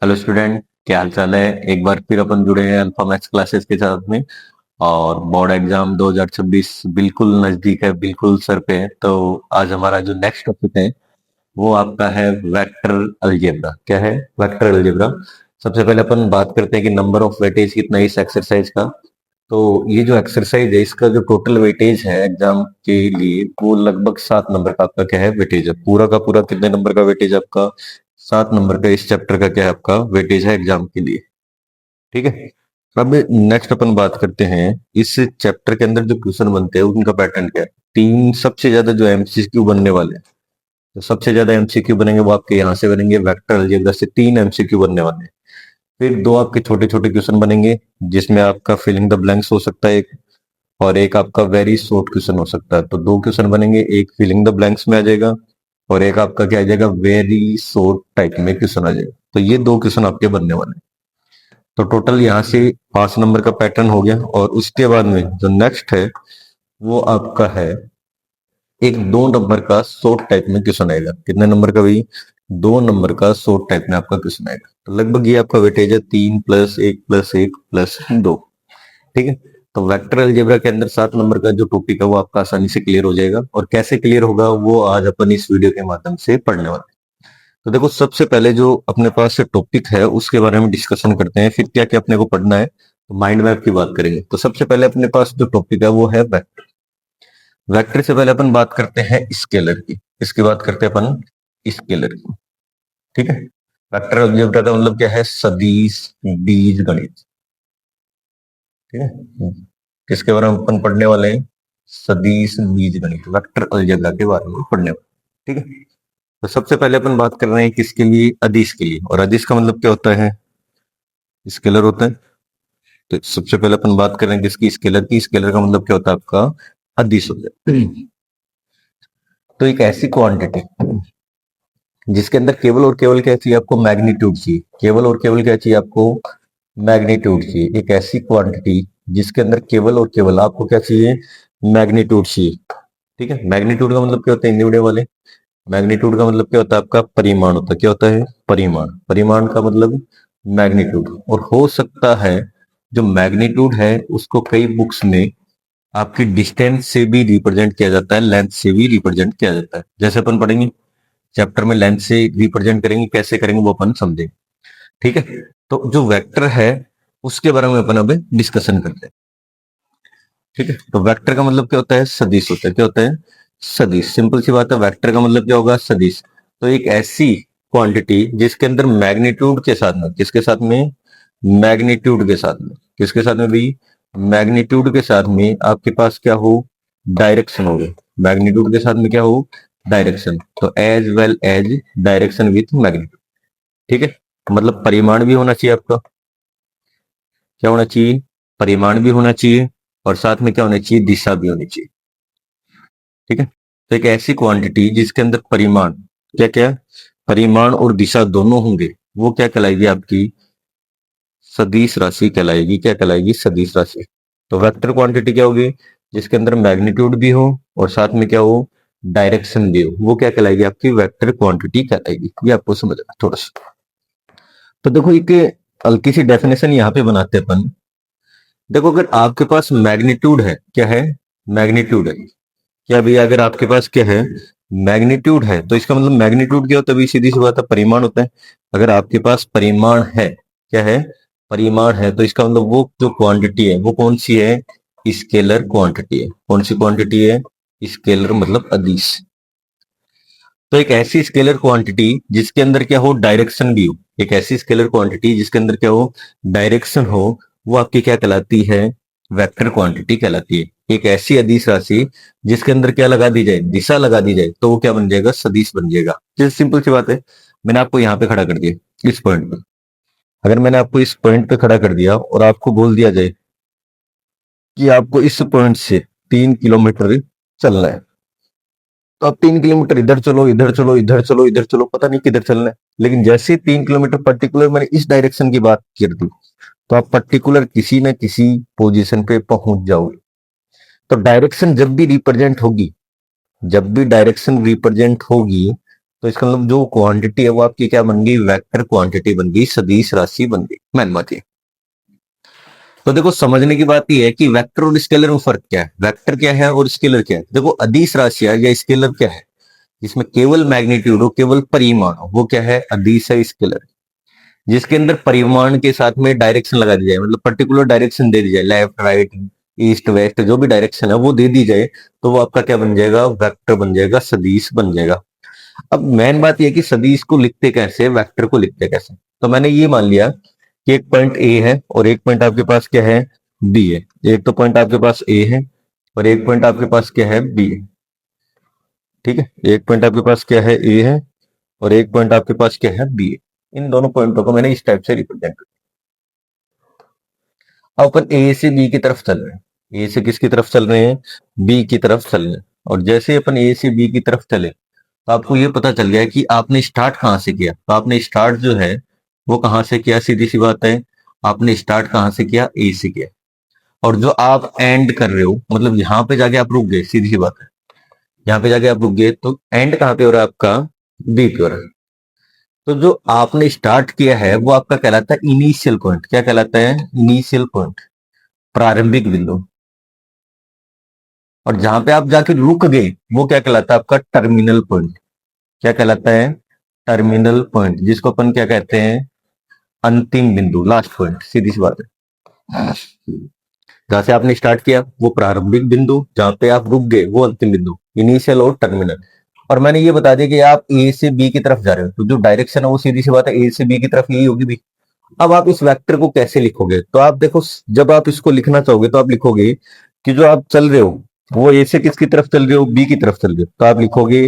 Hello student, क्या हाल चाल है। एक बार फिर अपन जुड़े हैं अल्फा मैथ्स क्लासेस के साथ में। और बोर्ड एग्जाम 2026 बिल्कुल नजदीक है, बिल्कुल सर पे है। तो आज हमारा जो नेक्स्ट टॉपिक है वो आपका है वेक्टर अलजेब्रा। क्या है? Vector algebra. सबसे पहले अपन बात करते हैं कि नंबर ऑफ वेटेज कितना है इस एक्सरसाइज का। तो ये जो एक्सरसाइज है इसका जो टोटल वेटेज है एग्जाम के लिए वो लगभग 7 नंबर का आपका क्या है वेटेज है। पूरा का पूरा कितने नंबर का वेटेज आपका? 7 नंबर का इस चैप्टर का क्या है आपका वेटेज है एग्जाम के लिए। ठीक है। अब नेक्स्ट अपन बात करते हैं इस चैप्टर के अंदर जो क्वेश्चन बनते हैं उनका पैटर्न क्या है। तीन सबसे ज्यादा जो एमसीक्यू बनने वाले हैं, तो सबसे ज्यादा एमसीक्यू बनेंगे वो आपके यहाँ से बनेंगे वेक्टर अलजेब्रा से। 3 एमसीक्यू बनने वाले हैं। फिर दो आपके छोटे छोटे क्वेश्चन बनेंगे जिसमें आपका फिलिंग द ब्लैंक्स हो सकता है एक, और एक आपका वेरी शॉर्ट क्वेश्चन हो सकता है। तो दो क्वेश्चन बनेंगे, एक फिलिंग द ब्लैंक्स में आ जाएगा और एक आपका क्या आ जाएगा वेरी शॉर्ट टाइप में क्वेश्चन आ जाएगा। तो ये दो क्वेश्चन आपके बनने वाले हैं। तो टोटल यहाँ से 5 नंबर का पैटर्न हो गया। और उसके बाद में जो नेक्स्ट है वो आपका है एक 2 नंबर का शॉर्ट टाइप में क्वेश्चन आएगा। कितने नंबर का भाई? 2 नंबर का शॉर्ट टाइप में आपका क्वेश्चन आएगा। तो लगभग ये आपका वेटेज है 3+1+1+2। ठीक है। तो वेक्टर अलजेब्रा के अंदर 7 नंबर का जो टॉपिक है वो आपका आसानी से क्लियर हो जाएगा। और कैसे क्लियर होगा वो आज अपन इस वीडियो के माध्यम से पढ़ने वाले हैं। तो देखो, सबसे पहले जो अपने पास टॉपिक है उसके बारे में डिस्कशन करते हैं, फिर क्या क्या अपने को पढ़ना है। तो माइंड मैप की बात करेंगे। तो सबसे पहले अपने पास जो टॉपिक है वो है वेक्टर। वेक्टर से पहले अपन बात करते हैं स्केलर की। इसकी बात करते हैं अपन स्केलर की। ठीक है। वेक्टर अलजेब्रा का मतलब क्या है? सदिश बीज गणित। ठीक है। किसके बारे में अपन पढ़ने वाले हैं? सदिश बीज गणित, वेक्टर अलजेब्रा के बारे में पढ़ने वाले। ठीक है। तो सबसे पहले अपन बात कर रहे हैं किसके लिए? अदिश के लिए। और अदिश का मतलब क्या होता है? स्केलर होता है। तो सबसे पहले अपन बात कर रहे हैं किसकी? स्केलर की। स्केलर का मतलब क्या होता है आपका? अदिश होता है। तो एक ऐसी क्वांटिटी जिसके अंदर केवल और केवल क्या चाहिए आपको? मैग्नीट्यूड चाहिए। केवल और केवल क्या चाहिए आपको? मैग्नीट्यूड चाहिए। एक ऐसी क्वांटिटी जिसके अंदर केवल और केवल आपको क्या चाहिए? मैग्नीट्यूड चाहिए। ठीक है। मैग्नीट्यूड का मतलब क्या होता है हिंदी मीडियम वाले? मैग्नीट्यूड का मतलब क्या होता है आपका? परिमाण होता है। क्या होता है? परिमाण। परिमाण का मतलब मैग्नीट्यूड। और हो सकता है जो मैग्नीट्यूड है उसको कई बुक्स में आपकी डिस्टेंस से भी रिप्रेजेंट किया जाता है, लेंथ से भी रिप्रेजेंट किया जाता है। जैसे अपन पढ़ेंगे चैप्टर में लेंथ से रिप्रेजेंट करेंगे, कैसे करेंगे वो अपन समझेंगे। ठीक है। तो जो वेक्टर है उसके बारे में अपन अब डिस्कशन करते हैं। ठीक है। तो वेक्टर का मतलब क्या होता है? सदिश होता है। क्या होता है? सदिश। सिंपल सी बात है, वेक्टर का मतलब क्या होगा? सदिश। तो एक ऐसी क्वांटिटी जिसके अंदर मैग्नीट्यूड के साथ में, किसके साथ में? मैग्नीट्यूड के साथ में। किसके साथ में भी? मैग्नीट्यूड के साथ में आपके पास क्या हो? डायरेक्शन हो गया। मैग्नीट्यूड के साथ में क्या हो? डायरेक्शन। तो as well as direction with magnitude. ठीक है। मतलब परिमाण भी होना चाहिए आपका। क्या होना चाहिए? परिमाण भी होना चाहिए। और साथ में क्या होना चाहिए? दिशा भी होनी चाहिए। ठीक है। तो एक ऐसी क्वांटिटी जिसके अंदर परिमाण, क्या क्या? परिमाण और दिशा दोनों होंगे, वो क्या कहलाएगी आपकी? सदिश राशि कहलाएगी। क्या कहलाएगी? सदिश राशि। तो वेक्टर क्वांटिटी क्या होगी? जिसके अंदर मैग्नीट्यूड भी हो और साथ में क्या हो? डायरेक्शन भी हो, वो क्या कहलाएगी? आपकी वेक्टर क्वांटिटी कहलाएगी। ये आपको समझना थोड़ा सा। तो देखो, एक हल्की सी डेफिनेशन यहाँ पे बनाते हैं अपन। देखो, अगर आपके पास मैग्नीट्यूड है, क्या है? मैग्नीट्यूड है। क्या भैया, अगर आपके पास क्या है? मैग्नीट्यूड है, तो इसका मतलब मैग्नीट्यूड क्या होता है? सीधी सी बात है, परिमाण होता है। अगर आपके पास परिमाण है, क्या है? परिमाण है, तो इसका मतलब वो जो क्वांटिटी है वो कौन सी है? स्केलर क्वांटिटी है। कौन सी क्वांटिटी है? स्केलर मतलब अदिश। तो एक ऐसी स्केलर क्वांटिटी जिसके अंदर क्या हो? डायरेक्शन भी हो। एक ऐसी स्केलर क्वांटिटी जिसके अंदर क्या हो? डायरेक्शन हो, वो आपकी क्या कहलाती है? वेक्टर क्वांटिटी कहलाती है। एक ऐसी अदिश राशि जिसके अंदर क्या लगा दी जाए? दिशा लगा दी जाए, तो वो क्या बन जाएगा? सदिश बन जाएगा। जैसे सिंपल सी बात है, मैंने आपको यहाँ पे खड़ा कर दिया इस पॉइंट पे। अगर मैंने आपको इस पॉइंट पे खड़ा कर दिया और आपको बोल दिया जाए कि आपको इस पॉइंट से 3 किलोमीटर चलना है, तो आप 3 किलोमीटर इधर चलो, इधर चलो, इधर चलो, इधर चलो, पता नहीं किधर चलना है। लेकिन जैसे 3 किलोमीटर पर्टिकुलर मैंने इस डायरेक्शन की बात कर दी, तो आप पर्टिकुलर किसी न किसी पोजीशन पे पहुंच जाओगे। तो डायरेक्शन जब भी रिप्रेजेंट होगी, जब भी डायरेक्शन रिप्रेजेंट होगी, तो इसका मतलब जो क्वांटिटी है वो आपकी क्या बन गई, वेक्टर क्वांटिटी बन गई, सदिश राशि बन गई। मैन बात ये। तो देखो समझने की बात यह है कि वेक्टर और स्केलर में फर्क क्या है, वेक्टर क्या है और स्केलर क्या है। देखो अदिश राशि या स्केलर क्या है, जिसमें केवल मैग्नीट्यूड हो, केवल परिमाण हो, वो क्या है, अदिश है, स्केलर। जिसके अंदर परिमाण के साथ में डायरेक्शन लगा दी जाए, मतलब पर्टिकुलर डायरेक्शन दे दी जाए, लेफ्ट राइट ईस्ट वेस्ट जो भी डायरेक्शन है वो दे दी जाए, तो वो आपका क्या बन जाएगा, वेक्टर बन जाएगा, सदिश बन जाएगा। अब मेन बात यह कि सदिश को लिखते कैसे, वेक्टर को लिखते कैसे। तो मैंने ये मान लिया कि एक पॉइंट ए है और एक पॉइंट आपके पास क्या है, बी है। एक तो पॉइंट आपके पास ए है और एक पॉइंट आपके पास क्या है, बी है। ठीक है, एक पॉइंट आपके पास क्या है, ए है, और एक पॉइंट आपके पास क्या है, बी है। इन दोनों पॉइंटों को मैंने इस टाइप से रिप्रेजेंट किया। अब अपन ए से बी की तरफ चल रहे हैं, ए से किसकी तरफ चल रहे हैं, बी की तरफ चल रहे हैं। और जैसे अपन ए से बी की तरफ चले तो आपको ये पता चल गया कि आपने स्टार्ट कहाँ से किया। तो आपने स्टार्ट जो है वो कहाँ से किया, सीधी सी बात है, आपने स्टार्ट कहाँ से किया, ए से किया। और जो आप एंड कर रहे हो, मतलब यहाँ पे जाके आप रुक गए, सीधी सी बात है, यहाँ पे जाके आप रुक गए, तो एंड कहाँ पे हो रहा है आपका, बी पे हो रहा है। तो जो आपने स्टार्ट किया है वो आपका कहलाता है इनिशियल पॉइंट। क्या कहलाता है, इनिशियल पॉइंट, प्रारंभिक बिंदु। और जहां पे आप जाके रुक गए वो क्या कहलाता है, आपका टर्मिनल पॉइंट। क्या कहलाता है, टर्मिनल पॉइंट, जिसको अपन क्या कहते हैं, अंतिम बिंदु, लास्ट पॉइंट, सीधी सी बात है। जहां से आपने स्टार्ट किया वो प्रारंभिक बिंदु, जहां पे आप रुक गए वो अंतिम बिंदु, इनिशियल और टर्मिनल। और मैंने ये बता दिया कि आप ए से बी की तरफ जा रहे हो, तो जो डायरेक्शन है वो सीधी सी बात है, ए से बी की तरफ यही होगी भी। अब आप इस वेक्टर को कैसे लिखोगे, तो आप देखो, जब आप इसको लिखना चाहोगे तो आप लिखोगे कि जो आप चल रहे हो वो ए से किसकी तरफ चल रहे हो, बी की तरफ चल रहे हो, तो आप लिखोगे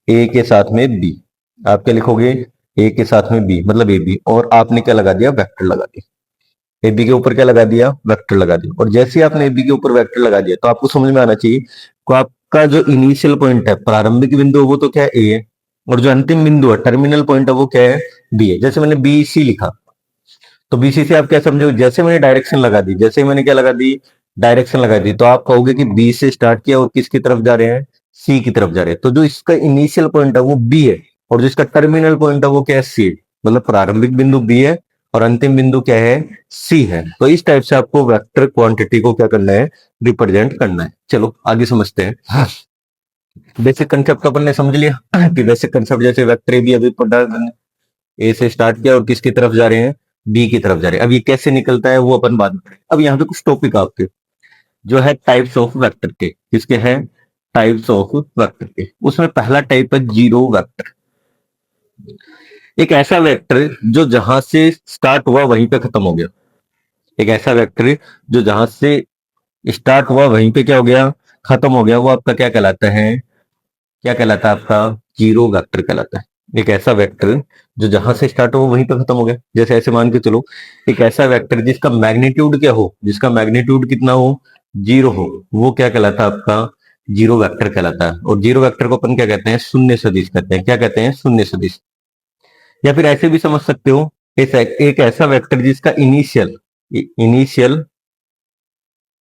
ए के साथ में बी। आप क्या लिखोगे, ए के साथ में बी, मतलब ए बी, और आपने क्या लगा दिया, वेक्टर लगा दिया। ए बी के ऊपर क्या लगा दिया, वेक्टर लगा दिया। और जैसे ही आपने ए बी के ऊपर वेक्टर लगा दिया तो आपको समझ में आना चाहिए कि आपका जो इनिशियल पॉइंट है, प्रारंभिक बिंदु, वो तो क्या है, ए है, और जो अंतिम बिंदु है, टर्मिनल पॉइंट है, वो क्या है, बी है। जैसे मैंने बी सी लिखा, तो बीसी से आप क्या समझो, जैसे मैंने डायरेक्शन लगा दी, जैसे मैंने क्या लगा दी, डायरेक्शन लगा दी, तो आप कहोगे कि बी से स्टार्ट किया और किसकी तरफ जा रहे हैं, सी की तरफ जा रहे हैं। तो जो इसका इनिशियल पॉइंट है वो बी है, और जो इसका टर्मिनल पॉइंट है वो क्या है, सी। मतलब प्रारंभिक बिंदु बी है और अंतिम बिंदु क्या है, सी है। तो इस टाइप से आपको वेक्टर क्वांटिटी को क्या करना है, रिप्रेजेंट करना है। चलो आगे समझते हैं। बेसिक कंसेप्ट अपन ने समझ लिया कि बेसिक कंसेप्ट जैसे वेक्टर भी अभी पढ़ा, ए से स्टार्ट किया और किसकी तरफ जा रहे हैं, बी की तरफ जा रहे हैं। अब ये कैसे निकलता है वो अपन बाद में पढ़ेंगे। अब यहाँ पे कुछ टॉपिक आपके जो है टाइप्स ऑफ वेक्टर के, किसके हैं, टाइप्स ऑफ वेक्टर के। उसमें पहला टाइप है जीरो वेक्टर। एक ऐसा वेक्टर जो जहां से स्टार्ट हुआ वहीं पे खत्म हो गया। एक ऐसा वेक्टर जो जहां से स्टार्ट हुआ वहीं पे क्या हो गया, खत्म हो गया, वो आपका क्या कहलाता है, क्या कहलाता है आपका, जीरो वेक्टर कहलाता है। एक ऐसा वेक्टर जो जहां से स्टार्ट हो वहीं पे खत्म हो गया। जैसे ऐसे मान के चलो, एक ऐसा वेक्टर जिसका मैग्नीट्यूड क्या हो, जिसका मैग्नीट्यूड कितना हो, जीरो हो, वो क्या कहलाता है आपका, जीरो वेक्टर कहलाता है। और जीरो वेक्टर को अपन क्या कहते हैं, शून्य सदिश कहते हैं। क्या कहते हैं, शून्य सदिश। या फिर ऐसे भी समझ सकते हो, एक ऐसा वेक्टर जिसका इनिशियल, इनिशियल,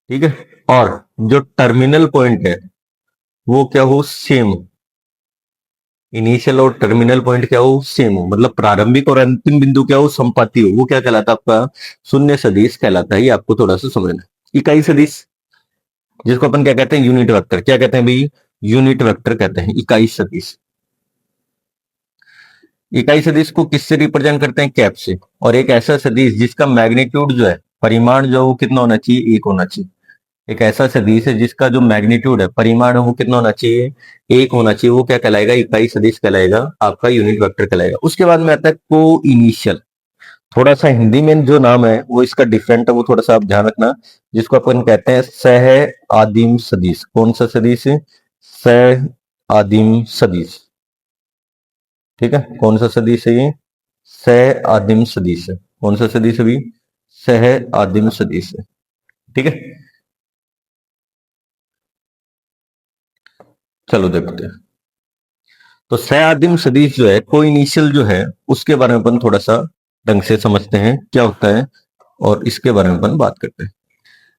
ठीक है, और जो टर्मिनल पॉइंट है वो क्या हो, सेम। इनिशियल और टर्मिनल पॉइंट क्या हो, सेम हो, मतलब प्रारंभिक और अंतिम बिंदु क्या हो, संपाती हो, वो क्या कहलाता है आपका, शून्य सदिश कहलाता है। ये आपको थोड़ा सा समझना है। इकाई सदिश, जिसको अपन क्या कहते हैं, यूनिट वेक्टर। क्या कहते हैं भाई, यूनिट वेक्टर कहते हैं, इकाई सदिश। इकाई सदिश को किससे रिप्रेजेंट करते हैं, कैप से। और एक ऐसा सदिश जिसका मैग्नीट्यूड जो है, परिमाण जो है, वो कितना होना चाहिए, एक होना चाहिए। एक ऐसा सदिश है जिसका जो मैग्नीट्यूड है, परिमाण है, वो कितना होना चाहिए, एक होना चाहिए, वो क्या कहलाएगा, इकाई सदिश कहलाएगा, आपका यूनिट वेक्टर कहलाएगा। उसके बाद में आता है को इनिशियल। थोड़ा सा हिंदी में जो नाम है वो इसका डिफरेंट है, वो थोड़ा सा आप ध्यान रखना। जिसको अपन कहते हैं सह आदिम सदिश। कौन सा सदिश, सह आदिम सदिश। ठीक है, कौन सा सदिश है ये, सह आदिम सदिश है। कौन सा सदिश है भी, सह आदिम सदिश है। ठीक है, चलो देखते हैं। तो सयादिम सदिश जो है, को इनिशियल जो है, उसके बारे में अपन थोड़ा सा ढंग से समझते हैं क्या होता है, और इसके बारे में अपन बात करते हैं।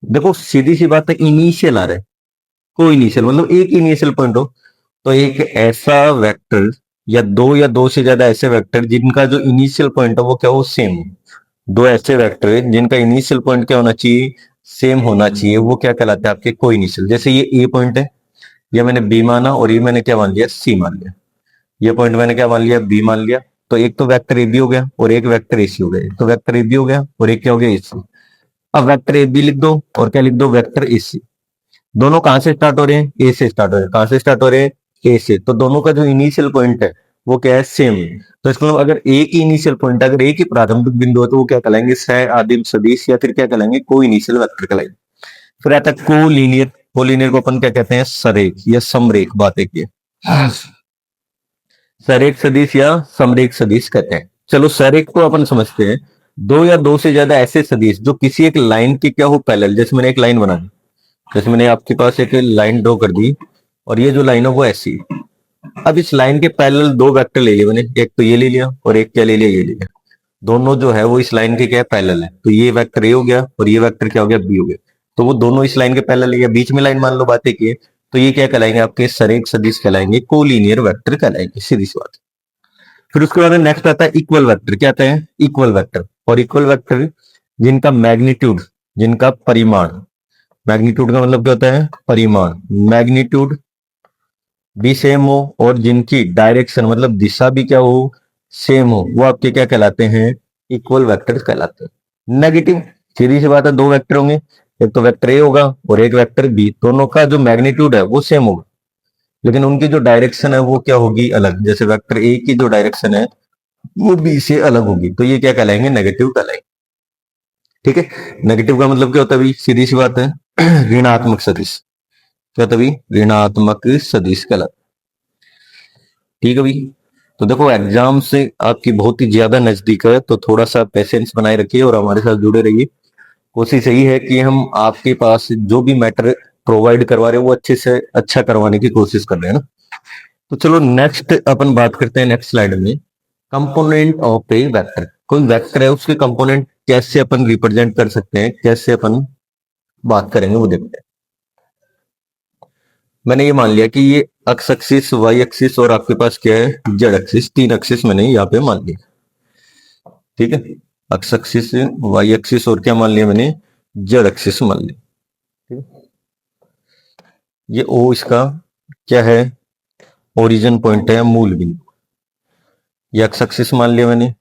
देखो सीधी सी बात है, इनिशियल आ रहा है, को इनिशियल मतलब एक इनिशियल पॉइंट हो। तो एक ऐसा वेक्टर या दो से ज्यादा ऐसे वेक्टर जिनका जो इनिशियल पॉइंट है वो क्या हो, सेम हो। दो ऐसे वेक्टर है जिनका इनिशियल पॉइंट क्या होना चाहिए, सेम होना चाहिए, वो क्या कहलाते हैं आपके को इनिशियल। जैसे ये ए पॉइंट है, ये मैंने बी माना और ये मैंने क्या मान लिया, सी मान लिया। ये पॉइंट मैंने क्या मान लिया, बी मान लिया। तो एक तो वेक्टर ए बी हो गया और एक वेक्टर ए सी हो गया। एक तो वेक्टर ए बी हो गया और एक क्या हो गया, ए सी। अब वेक्टर ए बी लिख दो और क्या लिख दो, वेक्टर ए सी। दोनों कहां से स्टार्ट हो रहे हैं, ए से स्टार्ट हो रहे हैं। कहां से स्टार्ट हो रहे हैं, ए से। तो दोनों का जो इनिशियल पॉइंट है वो क्या है, सेम है। तो इसका मतलब अगर एक ही इनिशियल पॉइंट, अगर एक ही प्रारंभिक बिंदु है तो वो क्या कहलाएंगे, सह आदिम सदिश, या फिर क्या कहलाएंगे, को इनिशियल वेक्टर कहलाएंगे। फिर आता है कोलीनियर। कोलीनियर को अपन क्या कहते हैं, सरेख या समरेख। बात एक ये, सरेख सदिश या समरेख सदिश कहते हैं। चलो सरेख को अपन समझते हैं, दो या दो से ज्यादा ऐसे सदिश जो किसी एक लाइन की क्या हो, पैरेलल। जैसे मैंने एक लाइन बना दी, जैसे मैंने आपके पास एक लाइन ड्रॉ कर दी और ये जो लाइन है वो ऐसी है। अब इस लाइन के पैरेलल दो वेक्टर ले लिए मैंने, एक तो ये ले लिया और एक क्या ले लिया, ये ले लिया। दोनों जो है वो इस लाइन के क्या है, पैरेलल है। तो ये वेक्टर ए हो गया और ये वेक्टर क्या हो गया, बी हो गया। तो वो दोनों इस लाइन के पैरेलल है, या बीच में लाइन मान लो, बात एक ये। तो ये क्या कहलाएंगे, आपके सरेख सदिश कहलाएंगे, कोलीनियर वेक्टर कहलाएंगे, सीधी सी बात। फिर उसके बाद नेक्स्ट आता है इक्वल वेक्टर। क्या आता है, इक्वल वेक्टर। और इक्वल वेक्टर जिनका मैग्नीट्यूड, जिनका परिमाण, मैग्नीट्यूड का मतलब क्या होता है, परिमाण, मैग्नीट्यूड भी सेम हो और जिनकी डायरेक्शन मतलब दिशा भी क्या हो, सेम हो, वो आपके क्या कहलाते हैं, इक्वल वेक्टर कहलाते हैं। नेगेटिव, सीधी सी बात है, दो वेक्टर होंगे, एक तो वेक्टर ए होगा और एक वेक्टर बी। दोनों का जो मैग्नीट्यूड है वो सेम होगा, लेकिन उनकी जो डायरेक्शन है वो क्या होगी, अलग। जैसे वेक्टर ए की जो डायरेक्शन है वो बी से अलग होगी, तो ये क्या कहलाएंगे, नेगेटिव कहलाएंगे। ठीक है। नेगेटिव का मतलब क्या होता है भाई, सीधी सी बात है, ऋणात्मक सदिश। क्या होता है भाई, ऋणात्मक सदिश कहलाता है। ठीक है भाई। तो देखो एग्जाम से आपकी बहुत ही ज्यादा नजदीक है, तो थोड़ा सा पेशेंस बनाए रखिए और हमारे साथ जुड़े रहिए। कोशिश यही है कि हम आपके पास जो भी मैटर प्रोवाइड करवा रहे हैं वो अच्छे से अच्छा करवाने की कोशिश कर रहे हैं ना। तो चलो नेक्स्ट अपन बात करते हैं, नेक्स्ट स्लाइड में कंपोनेंट ऑफ ए वेक्टर। कोई वेक्टर है उसके कंपोनेंट कैसे अपन रिप्रेजेंट कर सकते हैं, कैसे अपन बात करेंगे वो देखते हैं। मैंने ये मान लिया कि ये एक्स एक्सिस, वाई एक्सिस और आपके पास क्या है, जेड एक्सिस, तीन एक्सिस मैंने यहाँ पे मान लिया। ठीक है, एक्स एक्सिस, वाई एक्सिस और क्या मान लिया मैंने, जेड एक्सिस मान लिया। ठीक है? ये ओ इसका क्या है, ओरिजिन पॉइंट है, मूल बिंदु। ये एक्स एक्सिस मान लिया मैंने,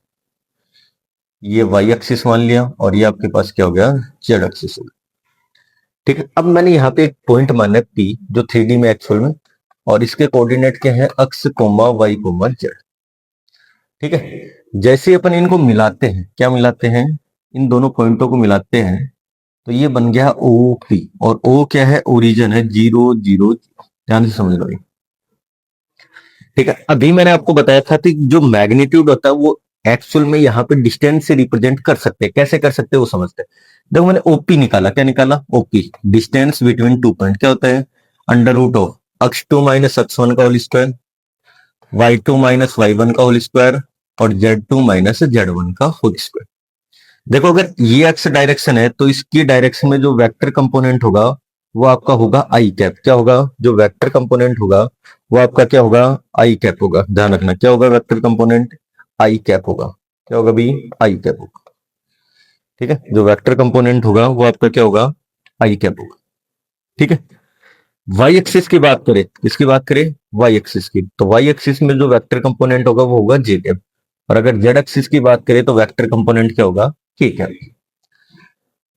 ये वाई एक्सिस मान लिया और ये आपके पास क्या हो गया, जेड एक्सिस हो गया। ठीक है, अब मैंने यहाँ पे एक पॉइंट माना है पी, जो 3D में एक्चुअल में, और इसके कोऑर्डिनेट क्या है, X comma Y comma Z. ठीक है, जैसे अपन इनको मिलाते हैं, क्या मिलाते हैं, इन दोनों पॉइंटों को मिलाते हैं, तो ये बन गया ओ पी। और ओ क्या है, ओरिजिन है, 0 0 0। ध्यान से समझ लो। ठीक है, अभी मैंने आपको बताया था कि जो मैग्नीट्यूड होता है वो एक्चुअल में यहाँ पे डिस्टेंस से रिप्रेजेंट कर सकते हैं। कैसे कर सकते हैं वो समझते हैं। देखो मैंने ओपी निकाला, क्या निकाला, OP, distance between two point. क्या होता है, under root of X two minus X one का whole square, Y two minus Y one का होल स्क्वायर और Z two minus Z one का होल स्क्वायर। देखो अगर ये एक्स डायरेक्शन है तो इसकी डायरेक्शन में जो वेक्टर कंपोनेंट होगा वो आपका होगा आई कैप। क्या होगा, जो वेक्टर कंपोनेंट होगा वो आपका क्या होगा, आई कैप होगा। ध्यान रखना, क्या होगा वेक्टर कंपोनेंट, आई कैप होगा। क्या होगा भी, आई कैप होगा। ठीक है, जो वेक्टर कंपोनेंट होगा वो आपका क्या होगा, आई कैप होगा। ठीक है, वाई एक्सिस की बात करें, किसकी बात करें, वाई एक्सिस की, तो वाई एक्सिस में जो वेक्टर कंपोनेंट होगा वो होगा जे कैप। और अगर जेड एक्सिस की बात करें तो वेक्टर कंपोनेंट क्या होगा, के कैप।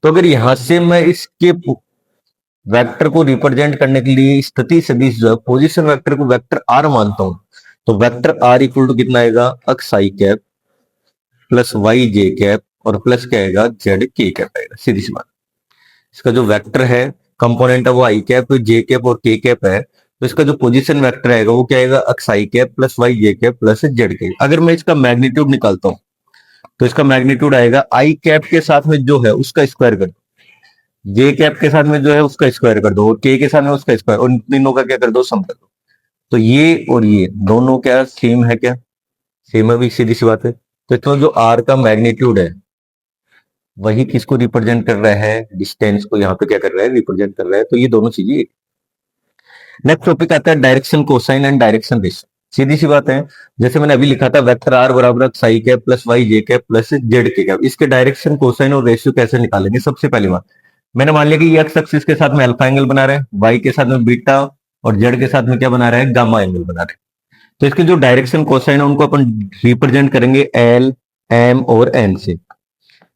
तो अगर यहां से मैं इसके वेक्टर को रिप्रेजेंट करने के लिए स्थिति सदिश जो है, पोजीशन वेक्टर को वेक्टर आर मानता हूं, तो वेक्टर आर इक्वल टू कितना आएगा, x I cap plus Y J cap और प्लस क्या आएगा, जेड के कैप आएगा। सीधी सी बात, इसका जो वेक्टर है कंपोनेंट है वो आई कैप, जे कैप और के कैप है। तो इसका जो पोजीशन वेक्टर आएगा वो क्या आएगा, x I cap plus Y J cap plus Z के। अगर मैं इसका मैग्नीट्यूड निकालता हूं तो इसका मैग्नीट्यूड आएगा आई कैप के साथ में जो है उसका स्क्वायर कर दो, जे कैप के साथ में जो है उसका स्क्वायर कर दो और के साथ में उसका स्क्वायर, और इन तीनों का क्या कर दो, सम कर दो। तो ये और ये दोनों क्या सेम है, क्या सेम है भी, सीधी सी बात है। तो इसमें जो आर का मैग्नीट्यूड है वही किसको रिप्रेजेंट कर रहा है, डिस्टेंस को यहाँ पे क्या कर रहा है, रिप्रेजेंट कर रहा है। तो ये दोनों चीजें। नेक्स्ट टॉपिक आता है direction cosine and direction ratio. सीधी सी बात है। जैसे मैंने अभी लिखा था वेक्टर आर बराबर X I cap plus Y J cap plus Z K cap, इसके डायरेक्शन कोसाइन और रेशियो कैसे निकालेंगे। सबसे पहली बात, मैंने मान लिया कि ये एक्स एक्सिस के साथ में अल्फा एंगल बना रहा है, वाई के साथ में बीटा और जेड के साथ में क्या बना रहा है, गामा एंगल बना रहा है। तो इसके जो डायरेक्शन कोसाइन है उनको अपन रिप्रेजेंट करेंगे एल, एम और एन से।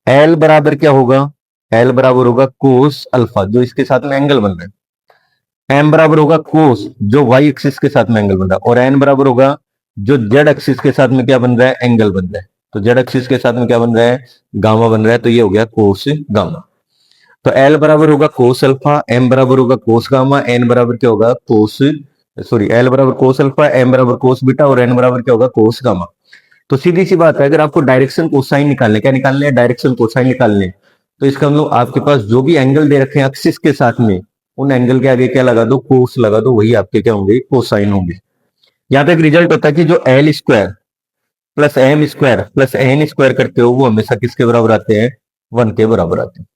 एल बराबर क्या होगा, एल बराबर होगा कोस अल्फा जो इसके साथ में एंगल बन रहा है, एम बराबर होगा कोस जो वाई एक्सिस के साथ में एंगल बन रहा है, और एन बराबर होगा जो जेड एक्सिस के साथ में क्या बन रहा है, एंगल बन रहा है। तो जेड एक्सिस के साथ में क्या बन रहा है, गामा बन रहा है, तो ये हो गया कोस गामा। तो एल बराबर होगा कोस अल्फा, एम बराबर होगा कोस गामा, एन बराबर क्या होगा कोस, सॉरी एल बराबर कोस अल्फा, एम बराबर कोस बीटा और एन बराबर क्या होगा कोस गामा। तो सीधी सी बात है, अगर आपको डायरेक्शन कोसाइन निकालने, क्या निकालने हैं, डायरेक्शन कोसाइन निकालने, तो इसका मतलब आपके पास जो भी एंगल दे रखे हैं एक्सिस के साथ में, उन एंगल के आगे क्या लगा दो, कोस लगा दो, वही आपके क्या होंगे, कोसाइन होंगे। यहाँ पे एक रिजल्ट होता है कि जो L square plus M square plus N square करते हो वो हमेशा किसके बराबर आते हैं, 1 के बराबर आते हैं।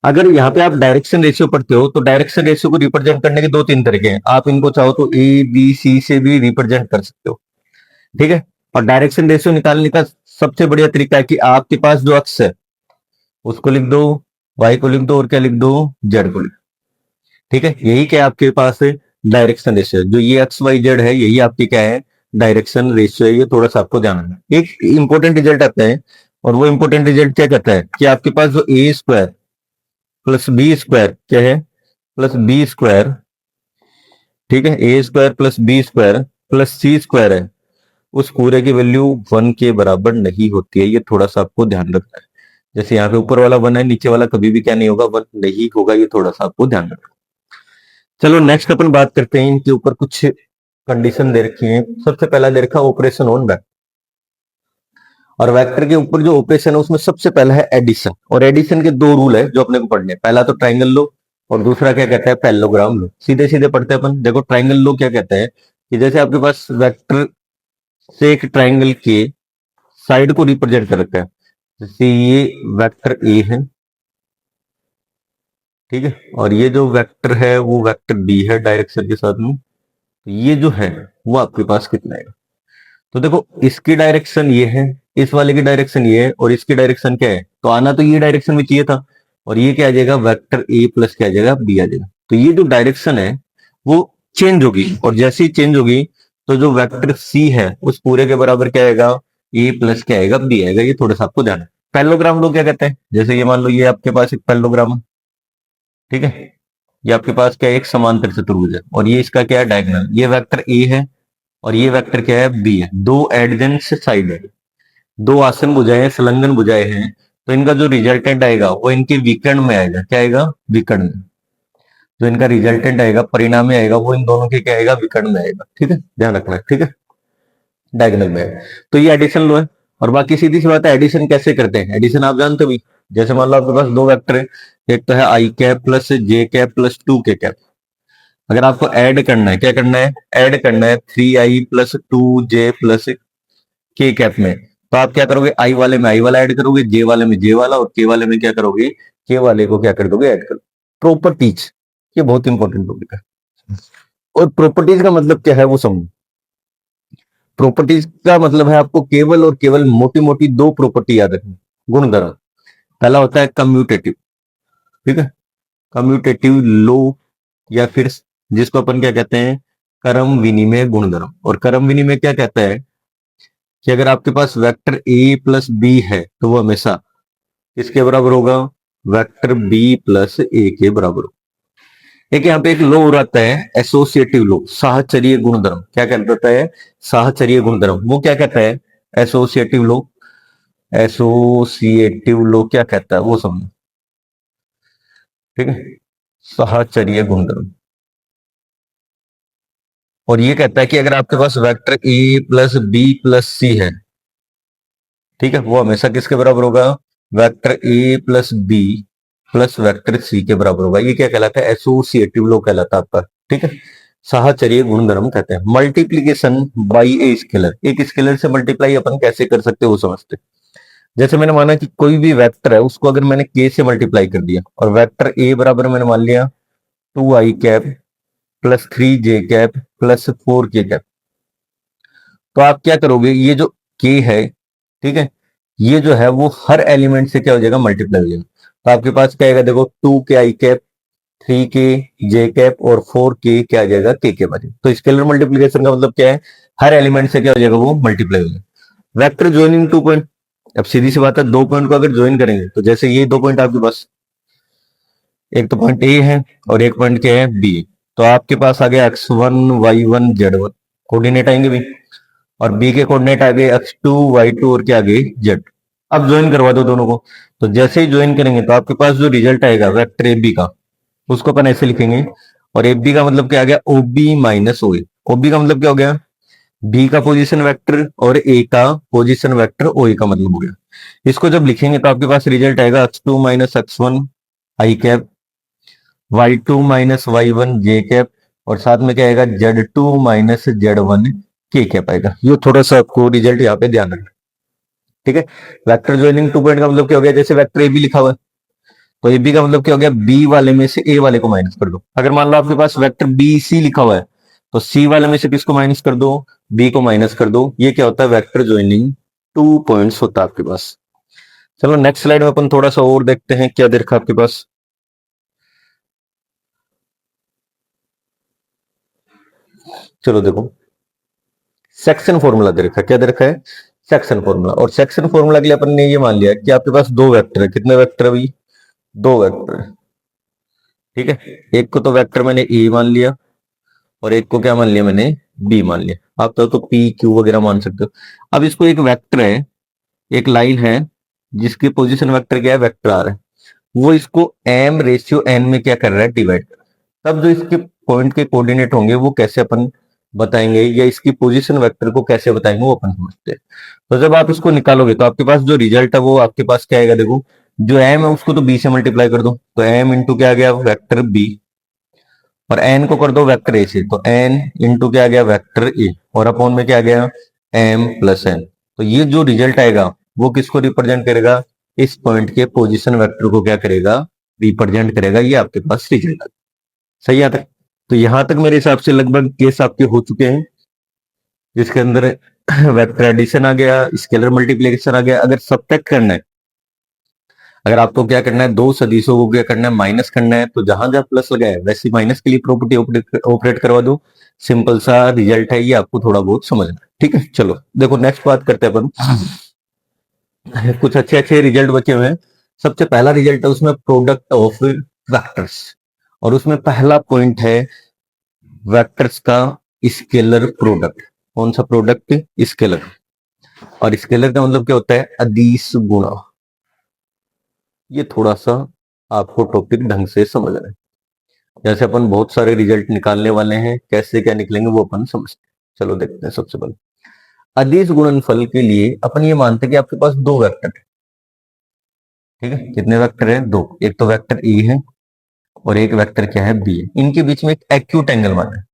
अगर यहाँ पे आप डायरेक्शन रेशियो पढ़ते हो तो डायरेक्शन रेशियो को रिप्रेजेंट करने के दो तीन तरीके हैं, आप इनको चाहो तो ए बी सी से भी रिप्रेजेंट कर सकते हो, ठीक है। और डायरेक्शन रेशियो निकालने का सबसे बढ़िया तरीका है कि आपके पास जो अक्ष है उसको लिख दो, वाई को लिख दो और क्या लिख दो, जेड को लिख दो, ठीक है। यही क्या आपके पास है, डायरेक्शन रेशियो। जो ये एक्स वाई जेड है यही आपकी क्या है, डायरेक्शन रेशियो है। ये थोड़ा सा आपको ध्यान रखना। एक इंपॉर्टेंट रिजल्ट आता है और वो इंपॉर्टेंट रिजल्ट क्या कहता है कि आपके पास जो A square plus B square क्या है, प्लस बी स्क्वायर, ठीक है, A square plus B square plus C square है, उस पूरे की वैल्यू 1 के बराबर नहीं होती है। ये थोड़ा सा आपको ध्यान रखना है। जैसे यहाँ पे ऊपर वाला 1 है, नीचे वाला कभी भी क्या नहीं होगा, 1 नहीं होगा। ये थोड़ा सा आपको ध्यान रखना है। चलो नेक्स्ट अपन बात करते हैं, इनके ऊपर कुछ कंडीशन दे रखी है। सबसे पहला दे रखा ऑपरेशन ऑन वेक्टर, और वेक्टर के ऊपर जो ऑपरेशन है उसमें सबसे पहला है एडिशन, और एडिशन के दो रूल है जो अपने को पढ़ने। पहला तो ट्राइंगल लो और दूसरा क्या कहता है, पैरेललोग्राम लो। सीधे सीधे पढ़ते हैं अपन। देखो ट्राइंगल लो क्या कहता है कि जैसे आपके पास वेक्टर से एक ट्राइंगल के साइड को रिप्रेजेंट कर रखा है, जैसे ये वेक्टर ए है, ठीक है, और ये जो वेक्टर है वो वेक्टर बी है डायरेक्शन के साथ में। तो ये जो है वो आपके पास कितना है, तो देखो इसकी डायरेक्शन ये है, इस वाले की डायरेक्शन ये है, और इसकी डायरेक्शन क्या है, तो आना तो ये डायरेक्शन में चाहिए था, और ये क्या आ जाएगा, वेक्टर ए प्लस क्या आ जाएगा, बी आ जाएगा। तो ये जो डायरेक्शन है वो चेंज होगी, और जैसे ही चेंज होगी तो जो वेक्टर सी है उस पूरे के बराबर क्या आएगा, ए प्लस क्या आएगा, बी आएगा। ये थोड़ा सा आपको ध्यान है। पैरेललोग्राम लोग क्या कहते हैं, जैसे ये मान लो ये आपके पास एक पैरेललोग्राम है, ठीक है, ये आपके पास क्या है, एक समांतर चतुर्भुज है, और ये इसका क्या है, डायगोनल। ये वेक्टर ए है और ये वेक्टर क्या है, बी है। दो एडजेंट साइड है, दो आसन भुजाएं हैं, संलग्न भुजाएं हैं, तो इनका जो रिजल्टेंट आएगा वो इनके विकर्ण में आएगा। क्या आएगा, विकर्ण में। जो इनका रिजल्टेंट आएगा, परिणामी आएगा, वो इन दोनों के क्या आएगा, विकर्ण में आएगा। ठीक है, ध्यान रखना है, ठीक है, डायगोनल में आएगा। तो ये एडिशन लो है, और बाकी सीधी सी बात है, एडिशन कैसे करते हैं, एडिशन आप जानते हो भी। जैसे मान लो आपके पास दो वेक्टर है, एक तो है आई कैप प्लस जे कैप प्लस 2 के कैप। अगर आपको ऐड करना है, क्या करना है, ऐड करना है 3i प्लस 2j प्लस के कैप में, तो आप क्या करोगे, आई वाले में आई वाला ऐड करोगे, जे वाले में जे वाला, और के वाले में क्या करोगे, के वाले को क्या कर दोगे, ऐड कर। प्रॉपर्टीज, ये बहुत इंपॉर्टेंट टॉपिक है। और प्रॉपर्टीज का मतलब क्या है वो समझो। प्रॉपर्टीज का मतलब है आपको केवल और केवल मोटी मोटी दो प्रॉपर्टी याद रखनी, गुणधर्म। पहला होता है कम्यूटेटिव, ठीक है, कम्यूटेटिव लो, या फिर जिसको अपन क्या कहते हैं, क्रम विनिमय गुणधर्म। और क्रम विनिमय क्या कहता है कि अगर आपके पास वेक्टर ए प्लस बी है तो वो हमेशा किसके बराबर होगा, वेक्टर बी प्लस ए के बराबर होगा। एक यहाँ पे एक लो हो रहता है एसोसिएटिव लो, साहचर्य गुणधर्म। क्या कहता है, साहचर्य गुणधर्म। वो क्या कहता है, एसोसिएटिव लो, एसोसिएटिव लो क्या कहता है वो समझो, ठीक है, साहचर्य गुणधर्म। और ये कहता है कि अगर आपके पास vector A plus B plus C है, ठीक है, वो हमेशा किसके बराबर होगा, vector A plus B plus vector C के बराबर होगा। ये क्या कहलाता है, एसोसिएटिव लो कहलाता है आपका, ठीक है, साहचर्य गुणधर्म कहते हैं। मल्टीप्लीकेशन बाई ए स्केलर, एक स्केलर से मल्टीप्लाई अपन कैसे कर सकते हो वो समझते हैं। जैसे मैंने माना कि कोई भी वेक्टर है उसको अगर मैंने के से मल्टीप्लाई कर दिया, और वेक्टर ए बराबर मैंने मान लिया 2i cap plus 3j cap plus 4k cap, तो आप क्या करोगे, ये जो के है, ठीक है, ये जो है वो हर एलिमेंट से क्या हो जाएगा, मल्टीप्लाई हो जाएगा। तो आपके पास क्या आएगा, देखो 2 के आई कैप, 3 के जे कैप और 4 के क्या आ जाएगा, के बारे। तो स्केलर मल्टीप्लीकेशन का मतलब क्या है, हर एलिमेंट से क्या हो जाएगा, वो मल्टीप्लाई हो जाएगा। वेक्टर ज्वाइनिंग 2 पॉइंट, अब सीधी सी बात है, 2 पॉइंट को अगर ज्वाइन करेंगे तो जैसे ये 2 पॉइंट आपके पास, एक तो पॉइंट ए है और एक पॉइंट क्या है, बी। तो आपके पास आ गया x1 y1 z1, कोऑर्डिनेट आएंगे भी, और बी के कोऑर्डिनेट आ गए x2 y2 और क्या आ गए, z। अब ज्वाइन करवा दो दोनों को। तो जैसे ही ज्वाइन करेंगे तो आपके पास जो रिजल्ट आएगा वेक्टर ए बी का, उसको अपन ऐसे लिखेंगे। और ए बी का मतलब क्या आ गया, ओ बी माइनस ओ ए। ओ बी का मतलब क्या हो गया, बी का पोजीशन वेक्टर, और ए का पोजीशन वेक्टर ओ ए का मतलब हो गया। इसको जब लिखेंगे तो आपके पास रिजल्ट आएगा x2 - x1 आई कैप, y2 - y1 जे कैप, और साथ में क्या आएगा, z2 - z1 के कैप आएगा। ये थोड़ा सा आपको रिजल्ट यहाँ पे ध्यान रखना, ठीक है। वेक्टर ज्वाइनिंग 2 पॉइंट का मतलब क्या हो गया, जैसे वेक्टर ए बी लिखा हुआ है, तो ए बी का मतलब क्या हो गया, बी वाले में से ए वाले को माइनस कर दो। अगर मान लो आपके पास वेक्टर बी सी लिखा हुआ है, तो सी वाले में से किसको माइनस कर दो, बी को माइनस कर दो। ये क्या होता है, वेक्टर ज्वाइनिंग 2 पॉइंट्स होता है आपके पास। चलो नेक्स्ट स्लाइड में अपन थोड़ा सा और देखते हैं क्या दे रखा है आपके पास। चलो देखो, सेक्शन फॉर्मूला दे रखा है, क्या दे रखा है, सेक्शन फॉर्मूला। और सेक्शन फॉर्मूला के लिए अपन ने ये मान लिया कि आपके पास दो वेक्टर है। कितने वेक्टर है भाई, दो वेक्टर है, ठीक है। एक को तो वेक्टर मैंने ए मान लिया, और एक को क्या मान लिया मैंने, बी मान लिया। आप तो पी क्यू वगैरह मान सकते हो। अब इसको एक वेक्टर है, एक लाइन है, जिसकी पोजीशन वेक्टर क्या है, वेक्टर आर है। वो इसको एम रेशियो एन में क्या कर रहा है, डिवाइड कर रहा है। तब जो इसके पॉइंट के कोऑर्डिनेट होंगे वो कैसे अपन बताएंगे, या इसकी पोजीशन वेक्टर को कैसे बताएंगे, वो अपन समझते हैं। तो जब आप इसको निकालोगे तो आपके पास जो रिजल्ट है वो आपके पास क्या आएगा, देखो जो एम है उसको तो बी से मल्टीप्लाई कर दो, तो एम इंटू क्या आ गया, वेक्टर बी। और एन को कर दो वेक्टर ए से, तो एन इंटू क्या आ गया, वेक्टर ए। और अपॉन में क्या आ गया, एम प्लस एन। तो ये जो रिजल्ट आएगा वो किसको रिप्रेजेंट करेगा, इस पॉइंट के पोजीशन वेक्टर को क्या करेगा, रिप्रेजेंट करेगा। ये आपके पास रिजल्ट आ, सही आता है। तो यहां तक मेरे हिसाब से लगभग केस आपके हो चुके हैं, जिसके अंदर वेक्टर एडिशन आ गया, स्केलर मल्टीप्लिकेशन आ गया। अगर सब्ट्रैक्ट करना है, अगर आपको क्या करना है, दो सदिशों को क्या करना है, माइनस करना है, तो जहां जहां प्लस लगा है वैसे माइनस के लिए प्रॉपर्टी ऑपरेट करवा दो। सिंपल सा रिजल्ट है, ये आपको थोड़ा बहुत समझना है, ठीक है। चलो देखो नेक्स्ट बात करते हैं अपन। कुछ अच्छे अच्छे रिजल्ट बचे हुए हैं। सबसे पहला रिजल्ट है उसमें प्रोडक्ट ऑफ वेक्टर्स, और उसमें पहला पॉइंट है वेक्टर्स का स्केलर प्रोडक्ट। कौन सा प्रोडक्ट, स्केलर। और स्केलर का मतलब क्या होता है, अदिश गुणा। ये थोड़ा सा आपको टॉपिक ढंग से समझना है। जैसे अपन बहुत सारे रिजल्ट निकालने वाले हैं, कैसे क्या निकलेंगे वो अपन समझते हैं। चलो देखते हैं। सबसे पहले अदिश गुणनफल के लिए अपन ये मानते हैं कि आपके पास दो वेक्टर है, ठीक है। कितने वेक्टर है, दो। एक तो वेक्टर ए है और एक वेक्टर क्या है, बी है। इनके बीच में एक एक्यूट एंगल माना है।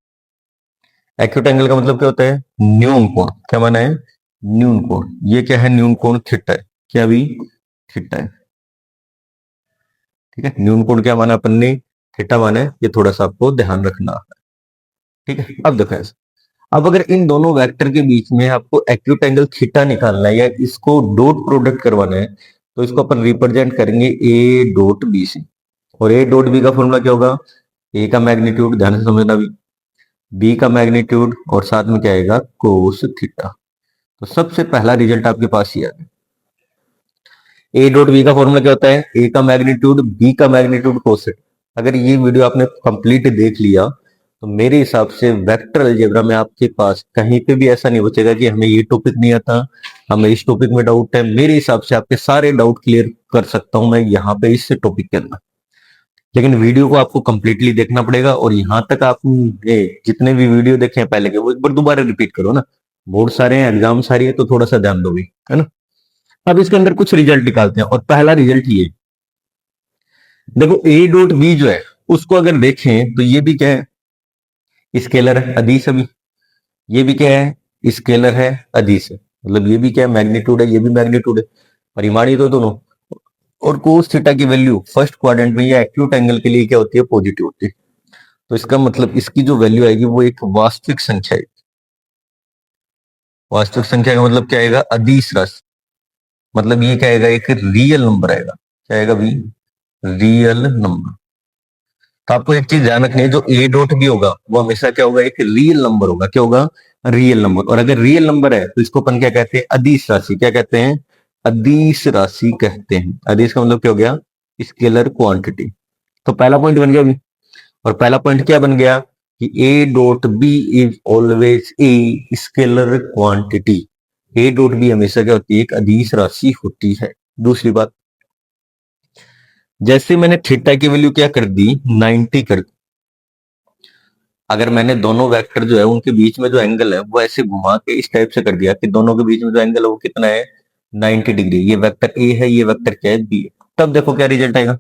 एक्यूट एंगल का मतलब क्या होता है, न्यून कोण। क्या माना है, न्यून कोण। ये क्या है, न्यून कोण थीटा है। क्या भी, थीटा है, ठीक है। न्यून कोण क्या माना अपन ने, थीटा माना है। ये थोड़ा सा आपको ध्यान रखना है, ठीक है। अब देखो ऐसा, अब अगर इन दोनों वेक्टर के बीच में आपको एक्यूट एंगल थीटा निकालना है, या इसको डॉट प्रोडक्ट करवाना है, तो इसको अपन रिप्रेजेंट करेंगे ए डॉट बी से। और ए डॉट बी का फॉर्मूला क्या होगा, ए का मैग्नीट्यूड, ध्यान से समझना भी, बी का मैग्नीट्यूड, और साथ में क्या आएगा, कोस थीटा। तो सबसे पहला रिजल्ट आपके पास ही आ गया। ए डॉट बी का फॉर्मूला क्या होता है, ए का मैग्नीट्यूड, बी का मैग्नीट्यूड, कोस थीटा। अगर ये वीडियो आपने कंप्लीट देख लिया तो मेरे हिसाब से वेक्टर अलजेब्रा में आपके पास कहीं पे भी ऐसा नहीं बचेगा कि हमें ये टॉपिक नहीं आता, हमें इस टॉपिक में डाउट है। मेरे हिसाब से आपके सारे डाउट क्लियर कर सकता हूं मैं यहाँ पे इस टॉपिक के अंदर। लेकिन वीडियो को आपको कंप्लीटली देखना पड़ेगा, और यहां तक आप जितने भी वीडियो देखे हैं पहले के, वो एक बार दोबारा रिपीट करो ना। बोर्ड सारे हैं, एग्जाम सारी है, तो थोड़ा सा ध्यान दो भी, है ना। अब इसके अंदर कुछ रिजल्ट निकालते हैं, और पहला रिजल्ट ये देखो, ए डॉट बी जो है उसको अगर देखें तो ये भी क्या है, स्केलर है, अदिश है भी। ये भी क्या है, स्केलर है, अदिश है। मतलब ये भी क्या है, मैग्नीट्यूड है, ये भी मैग्नीट्यूड है। परिमाणी तो दोनों। और कोस थीटा की वैल्यू फर्स्ट क्वाड्रेंट में या एक्यूट एंगल के लिए क्या होती है, पॉजिटिव होती है। तो इसका मतलब इसकी जो वैल्यू आएगी वो एक वास्तविक संख्या है। वास्तविक संख्या का मतलब क्या आएगा, अदिश राशि, मतलब ये क्या आएगा, एक रियल नंबर आएगा। क्या आएगा भी, रियल नंबर। तो आपको एक चीज ध्यान रखनी है, जो ए डॉट भी होगा वो हमेशा क्या होगा, एक रियल नंबर होगा। क्या होगा, रियल नंबर। और अगर रियल नंबर है तो इसको अपन क्या कहते हैं, अदिश राशि। क्या कहते हैं, अदिश राशि कहते हैं। अदिश का मतलब क्या हो गया, स्केलर क्वांटिटी। तो पहला पॉइंट बन गया अभी। और पहला पॉइंट क्या बन गया कि A dot B is always a scalar quantity. A dot B हमेशा क्या होती है, एक अदिश राशि होती है। दूसरी बात, जैसे मैंने थीटा की वैल्यू क्या कर दी, 90 कर दी। अगर मैंने दोनों वेक्टर जो है उनके बीच में जो एंगल है वो ऐसे घुमा के इस टाइप से कर दिया कि दोनों के बीच में जो एंगल है वो कितना है, 90 डिग्री। ये वेक्टर ए है, ये वेक्टर क्या है, बी है। तब देखो क्या रिजल्ट आएगा।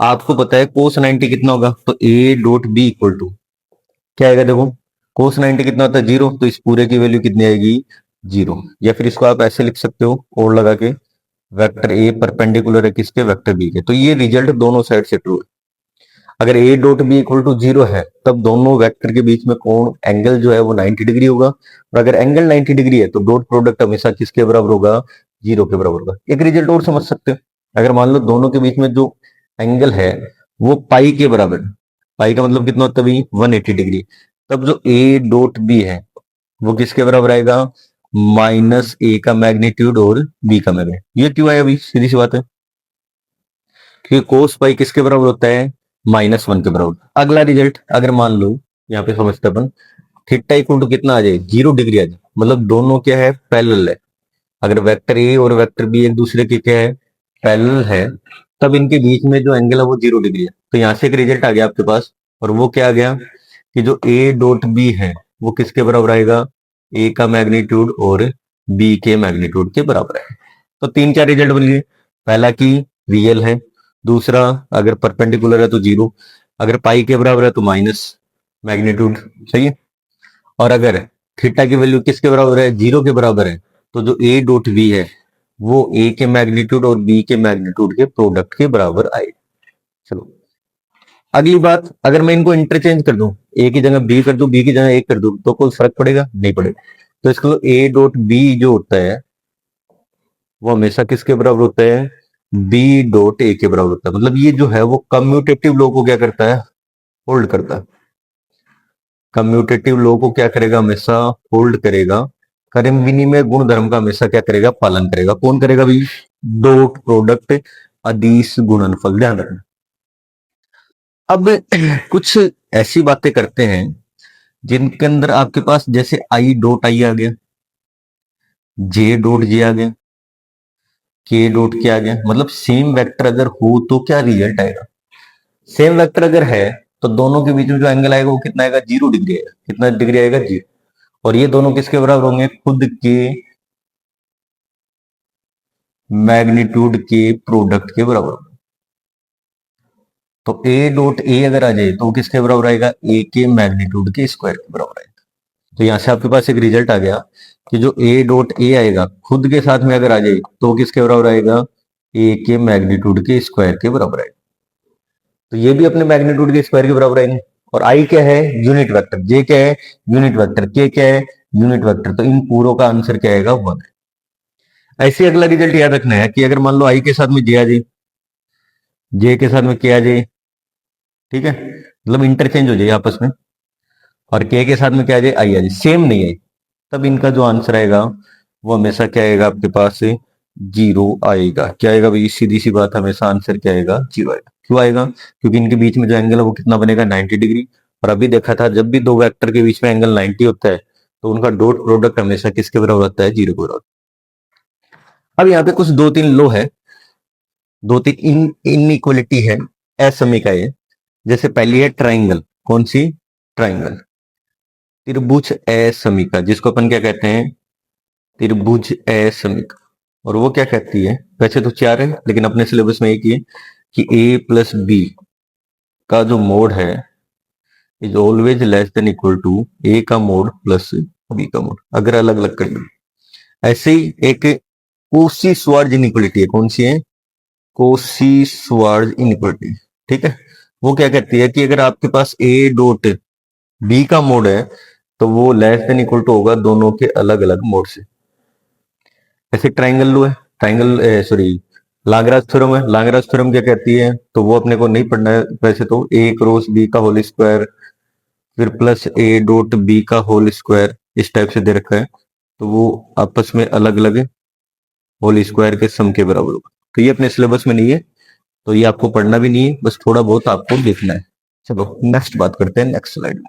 आपको पता है कोस 90 कितना होगा, तो A dot B equal to क्या आएगा, देखो कोस 90 कितना होता है, 0। तो इस पूरे की वैल्यू कितनी आएगी, 0। या फिर इसको आप ऐसे लिख सकते हो और लगा के, वेक्टर ए परपेंडिकुलर है किसके, वेक्टर बी के। तो ये रिजल्ट दोनों साइड से ट्रू है। अगर A dot B equal to 0 है तब दोनों वेक्टर के बीच में कोण एंगल जो है वो 90 डिग्री होगा। और अगर एंगल 90 डिग्री है तो डॉट प्रोडक्ट हमेशा किसके बराबर होगा, 0 के बराबर होगा। एक रिजल्ट और समझ सकते हो, अगर मान लो दोनों के बीच में जो एंगल है वो पाई के बराबर है। पाई का मतलब कितना होता है, 180 डिग्री। तब जो ए डॉट बी है वो किसके बराबर आएगा, माइनस ए का मैग्नीट्यूड और बी का मैग्नीट्यूड। ये क्यों आया, अभी सीधी सी बात है, क्योंकि कोस पाई किसके बराबर होता है, -1 के बराबर। अगला रिजल्ट, अगर मान लो यहाँ पे समझते अपन, थीटा इक्वल टू कितना आ जाए, 0 डिग्री आ जाए, मतलब दोनों क्या है, पैरेलल है। अगर वेक्टर ए और वेक्टर बी एक दूसरे के क्या है, पैरेलल है, तब इनके बीच में जो एंगल है वो 0 डिग्री है। तो यहाँ से एक रिजल्ट आ गया आपके पास। और वो क्या आ गया कि जो ए डॉट बी है वो किसके बराबर आएगा, ए का मैग्नीट्यूड और बी के मैग्नीट्यूड के बराबर है। तो तीन चार रिजल्ट बन गए। पहला की रियल है, दूसरा अगर परपेंडिकुलर है तो 0, अगर पाई के बराबर है तो माइनस मैग्नीट्यूड, सही है। और अगर थीटा की वैल्यू किसके बराबर है, 0 के बराबर है, तो जो ए डॉट बी है वो ए के मैग्नीट्यूड और बी के मैग्नीट्यूड के प्रोडक्ट के बराबर आए। चलो अगली बात, अगर मैं इनको इंटरचेंज कर दूं, ए की जगह बी कर दूं, बी की जगह ए कर दूं, तो कोई फर्क पड़ेगा, नहीं पड़ेगा। तो इसको ए डॉट बी जो होता है वो हमेशा किसके बराबर होता है, बी डॉट ए के बराबर होता है। मतलब ये जो है वो कम्यूटेटिव लॉ को क्या करता है, होल्ड करता है। कम्यूटेटिव लॉ को क्या करेगा, हमेशा होल्ड करेगा। कर्म विनिमय गुण धर्म का हमेशा क्या करेगा, पालन करेगा। कौन करेगा भाई, डॉट प्रोडक्ट अदिश गुणनफल, ध्यान रखना। अब कुछ ऐसी बातें करते हैं जिनके अंदर आपके पास जैसे आई डॉट आई आ गया, जे डॉट जे आ गया, के डॉट के आ गया। मतलब सेम वेक्टर अगर हो तो क्या रिजल्ट आएगा, सेम वेक्टर अगर है तो दोनों के बीच में जो एंगल आएगा वो कितना आएगा, 0 डिग्री आएगा। कितना डिग्री आएगा, 0। और ये दोनों किसके बराबर होंगे, खुद के मैग्नीट्यूड के प्रोडक्ट के बराबर। तो ए डॉट ए अगर आ जाए तो वो किसके बराबर आएगा, ए के मैग्नीट्यूड के स्क्वायर के बराबर आएगा। तो यहां से आपके पास एक रिजल्ट आ गया कि जो ए डॉट ए आएगा खुद के साथ में अगर आ जाए तो वो किसके बराबर आएगा, ए के मैग्नीट्यूड के स्क्वायर के बराबर आएगा। तो ये भी अपने मैग्नीट्यूड के स्क्वायर के बराबर आएंगे। और आई क्या है, यूनिट वेक्टर, जे क्या है, यूनिट वेक्टर, के क्या है, यूनिट वेक्टर। तो इन पूरों का आंसर क्या आएगा, 1। ऐसे अगला रिजल्ट याद रखना है कि अगर मान लो आई के साथ में जे आ जाए, जे के साथ में के आ जाए, ठीक है, मतलब इंटरचेंज हो जाए आपस में, और के साथ में क्या आ जाए, आई आ जाए, सेम नहीं आई, तब इनका जो आंसर आएगा वो हमेशा क्या आएगा आपके पास, 0 आएगा। क्या आएगा भाई, सीधी सी बात, हमेशा आंसर क्या आएगा, 0 आएगा। क्यों आएगा, क्योंकि इनके बीच में जो एंगल है वो कितना बनेगा, 90 डिग्री। और अभी देखा था जब भी दो वेक्टर के बीच में एंगल 90 होता है तो उनका डॉट प्रोडक्ट हमेशा किसके बराबर होता है, 0 के बराबर। अब यहाँ पे कुछ दो तीन लो है, दो तीन इनइक्वलिटी है असमी ये। जैसे पहली है ट्राइंगल, कौन सी, ट्राइंगल, त्रिभुज असमिका, जिसको अपन क्या कहते हैं, त्रिभुज असमिका। और वो क्या कहती है, वैसे तो चार है लेकिन अपने सिलेबस में एक ही है कि ए प्लस बी का जो मोड है is always less than equal to A का मोड प्लस बी का मोड, अगर अलग अलग कर लो। ऐसे ही एक कोसी श्वार्ज इनइक्वलिटी है, कौन सी है, कोसी श्वार्ज इनइक्वलिटी, ठीक है। वो क्या कहती है कि अगर आपके पास ए डॉट बी का मोड है तो वो लेस देन इक्वल टू होगा दोनों के अलग अलग मोड से। ऐसे ट्राइंगल लो है, ट्राइंगल सॉरी लाग्रांज थ्योरम है। लाग्रांज थ्योरम क्या कहती है, तो वो अपने को नहीं पढ़ना है वैसे तो। ए क्रॉस बी का होल स्क्वायर फिर प्लस ए डॉट बी का होल स्क्वायर इस टाइप से दे रखा है, तो वो आपस में अलग अलग होल स्क्वायर के सम के बराबर होगा। तो ये अपने सिलेबस में नहीं है, तो ये आपको पढ़ना भी नहीं है, बस थोड़ा बहुत आपको देखना है। चलो नेक्स्ट बात करते हैं, next slide.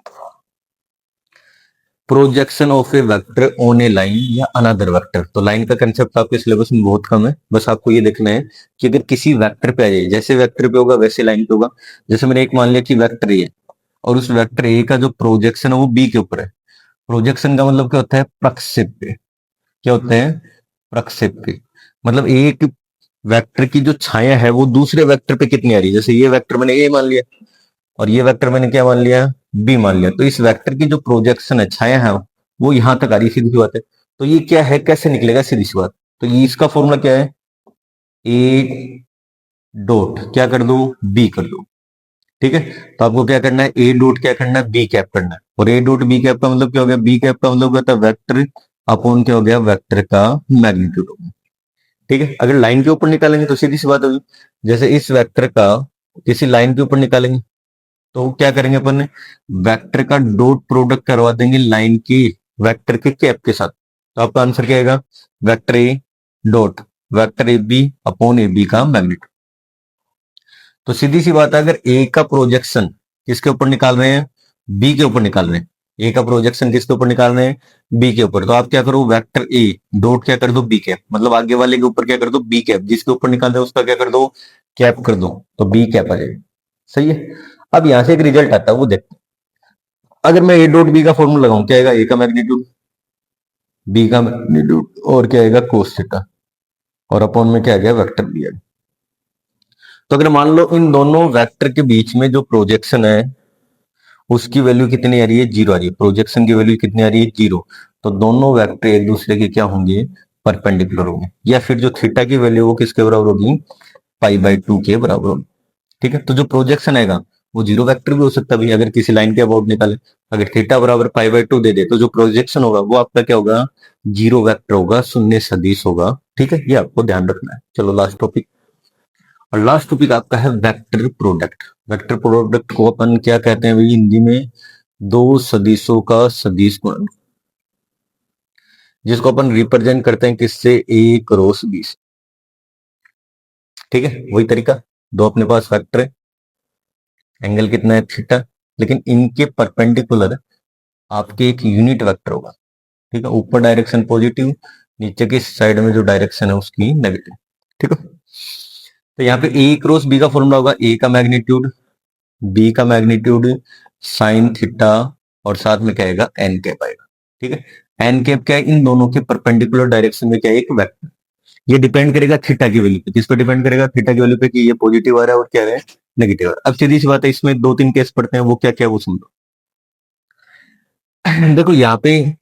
Projection of A vector on A line या अनदर वेक्टर। तो लाइन का कंसेप्ट आपके सिलेबस में बहुत कम है, बस आपको ये देखना है कि अगर किसी वेक्टर पे आ जाए, जैसे वेक्टर पे होगा वैसे लाइन पे होगा। जैसे मैंने एक मान लिया कि वेक्टर ए है, और उस वेक्टर ए का जो प्रोजेक्शन है वो बी के ऊपर है। प्रोजेक्शन का मतलब क्या होता है, प्रक्षेप पे। क्या होता है, प्रक्षेप पे। मतलब एक वेक्टर की जो छाया है वो दूसरे वेक्टर पे कितनी आ रही है। जैसे ये वेक्टर मैंने ए मान लिया, और ये वेक्टर मैंने क्या मान लिया, बी मान लिया। तो इस वेक्टर की जो प्रोजेक्शन है, छाया है, वो यहां तक आ रही है, सीधी सी बात है। तो ये क्या है, कैसे निकलेगा, सीधी सी बात। तो ये इसका फॉर्मूला क्या है, ए डॉट क्या कर दो, बी कर दो। ठीक है, तो आपको क्या करना है, ए डॉट क्या करना है, बी कैप करना है। और ए डॉट बी कैप का मतलब क्या हो गया, बी कैप का मतलब क्या था, वेक्टर अपॉन क्या हो गया, वेक्टर का मैग्नीट्यूड हो गया। ठीक है, अगर लाइन के ऊपर निकालेंगे तो सीधी सी बात होगी, जैसे इस वेक्टर का किसी लाइन के ऊपर निकालेंगे तो क्या करेंगे अपन, वेक्टर का डॉट प्रोडक्ट करवा देंगे लाइन की वेक्टर के कैप के साथ। तो आपका आंसर क्या आएगा, vector A dot vector A B upon A B का मैग्नीट्यूड। तो सीधी सी बात है, अगर ए का प्रोजेक्शन किसके ऊपर निकाल रहे हैं, बी के ऊपर निकाल रहे हैं। ए का प्रोजेक्शन किसके ऊपर निकाल रहे हैं, बी के ऊपर। तो आप क्या करो, वेक्टर ए डॉट क्या कर दो, बी कैप। मतलब आगे वाले के ऊपर क्या कर दो, बी कैप। जिसके ऊपर निकाल रहे हैं उसका क्या कर दो, कैप कर दो। तो बी कैप आ जाएगा। सही है। अब यहां से एक रिजल्ट आता है, वो देखते हैं। अगर मैं ए डॉट बी का फॉर्मूला लगाऊं, क्या आएगा, ए का मैग्नीट्यूड, बी का मैग्नीट्यूड, और क्या आएगा, कोस थीटा, और अपॉन में क्या आ गया, वेक्टर बी। तो अगर मान लो इन दोनों वेक्टर के बीच में जो प्रोजेक्शन है उसकी वैल्यू कितनी आ रही है, जीरो आ रही है। प्रोजेक्शन की वैल्यू कितनी आ रही है, जीरो। तो दोनों वेक्टर एक दूसरे के क्या होंगे, परपेंडिकुलर होंगे। या फिर जो थीटा की वैल्यू वो किसके बराबर होगी, पाई बाई टू के बराबर होगी। ठीक है, तो जो प्रोजेक्शन आएगा वो जीरो वेक्टर भी हो सकता है भाई, अगर किसी लाइन के अबाउट निकाले। अगर थीटा बराबर पाई बाई टू दे दे तो जो प्रोजेक्शन होगा वो आपका क्या होगा, जीरो वेक्टर होगा, शून्य सदिश होगा। ठीक है, ये आपको ध्यान रखना है। चलो लास्ट टॉपिक। और लास्ट टॉपिक आपका है वेक्टर प्रोडक्ट। वेक्टर प्रोडक्ट को अपन क्या कहते हैं भाई हिंदी में, दो सदिशों का सदिश गुणन, जिसको अपन रिप्रेजेंट करते हैं किससे, ए क्रॉस बी से। ठीक है, वही तरीका। दो अपने पास वेक्टर है, एंगल कितना है, थीटा, लेकिन इनके परपेंडिकुलर आपके एक यूनिट वेक्टर होगा। ठीक है, ऊपर डायरेक्शन पॉजिटिव, नीचे की साइड में जो डायरेक्शन है उसकी नेगेटिव। ठीक है, तो यहाँ पे ए क्रॉस बी का फॉर्मूला होगा, ए का मैग्नीट्यूड, बी का मैग्नीट्यूड, साइन थीटा, और साथ में क्या आएगा, एन कैप आएगा। ठीक है, एन कैप क्या है, इन दोनों के परपेंडिकुलर डायरेक्शन में क्या है, एक वेक्टर। ये डिपेंड करेगा थीटा की वैल्यू पे। किस पे डिपेंड करेगा, थीटा की वैल्यू पे, कि ये पॉजिटिव आ रहा है और क्या है, नेगेटिव आ रहा है। अब सीधी सी बात है, इसमें दो तीन केस पढ़ते हैं, वो क्या क्या वो समझो। देखो यहाँ पे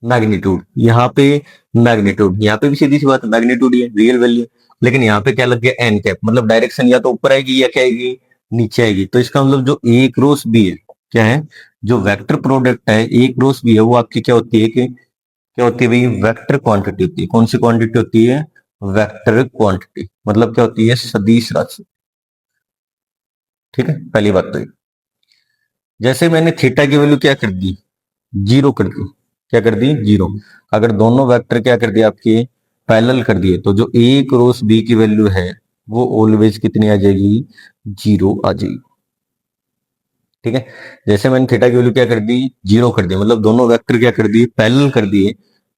मैग्नीट्यूड, यहाँ पे मैग्नीट्यूड, यहाँ पे भी सीधी सी बात है, मैग्नीट्यूड ही है, रियल वैल्यू। लेकिन यहाँ पे क्या लग गया, एन कैप, मतलब डायरेक्शन या तो ऊपर आएगी या क्या आएगी, नीचे आएगी। तो इसका मतलब जो ए क्रॉस बी है, क्या है, जो वेक्टर प्रोडक्ट है ए क्रॉस बी है, वो आपकी क्या होती है, कि क्या होती है भाई, वेक्टर क्वांटिटी होती है। कौन सी क्वांटिटी होती है, वेक्टर क्वांटिटी। मतलब क्या होती है, सदिश राशि। ठीक है, पहली बात तो ये। जैसे मैंने थीटा की वैल्यू क्या कर दी, जीरो कर दी। क्या कर दी, जीरो। अगर दोनों वेक्टर क्या कर दिए आपके, पैरेलल कर दिए, तो जो ए क्रॉस बी की वैल्यू है वो ऑलवेज कितनी आ जाएगी, जीरो आ जाएगी। ठीक है, जैसे मैंने थीटा की वैल्यू क्या कर दी, जीरो कर दी, मतलब दोनों वेक्टर क्या कर दिए, पैरेलल कर दिए,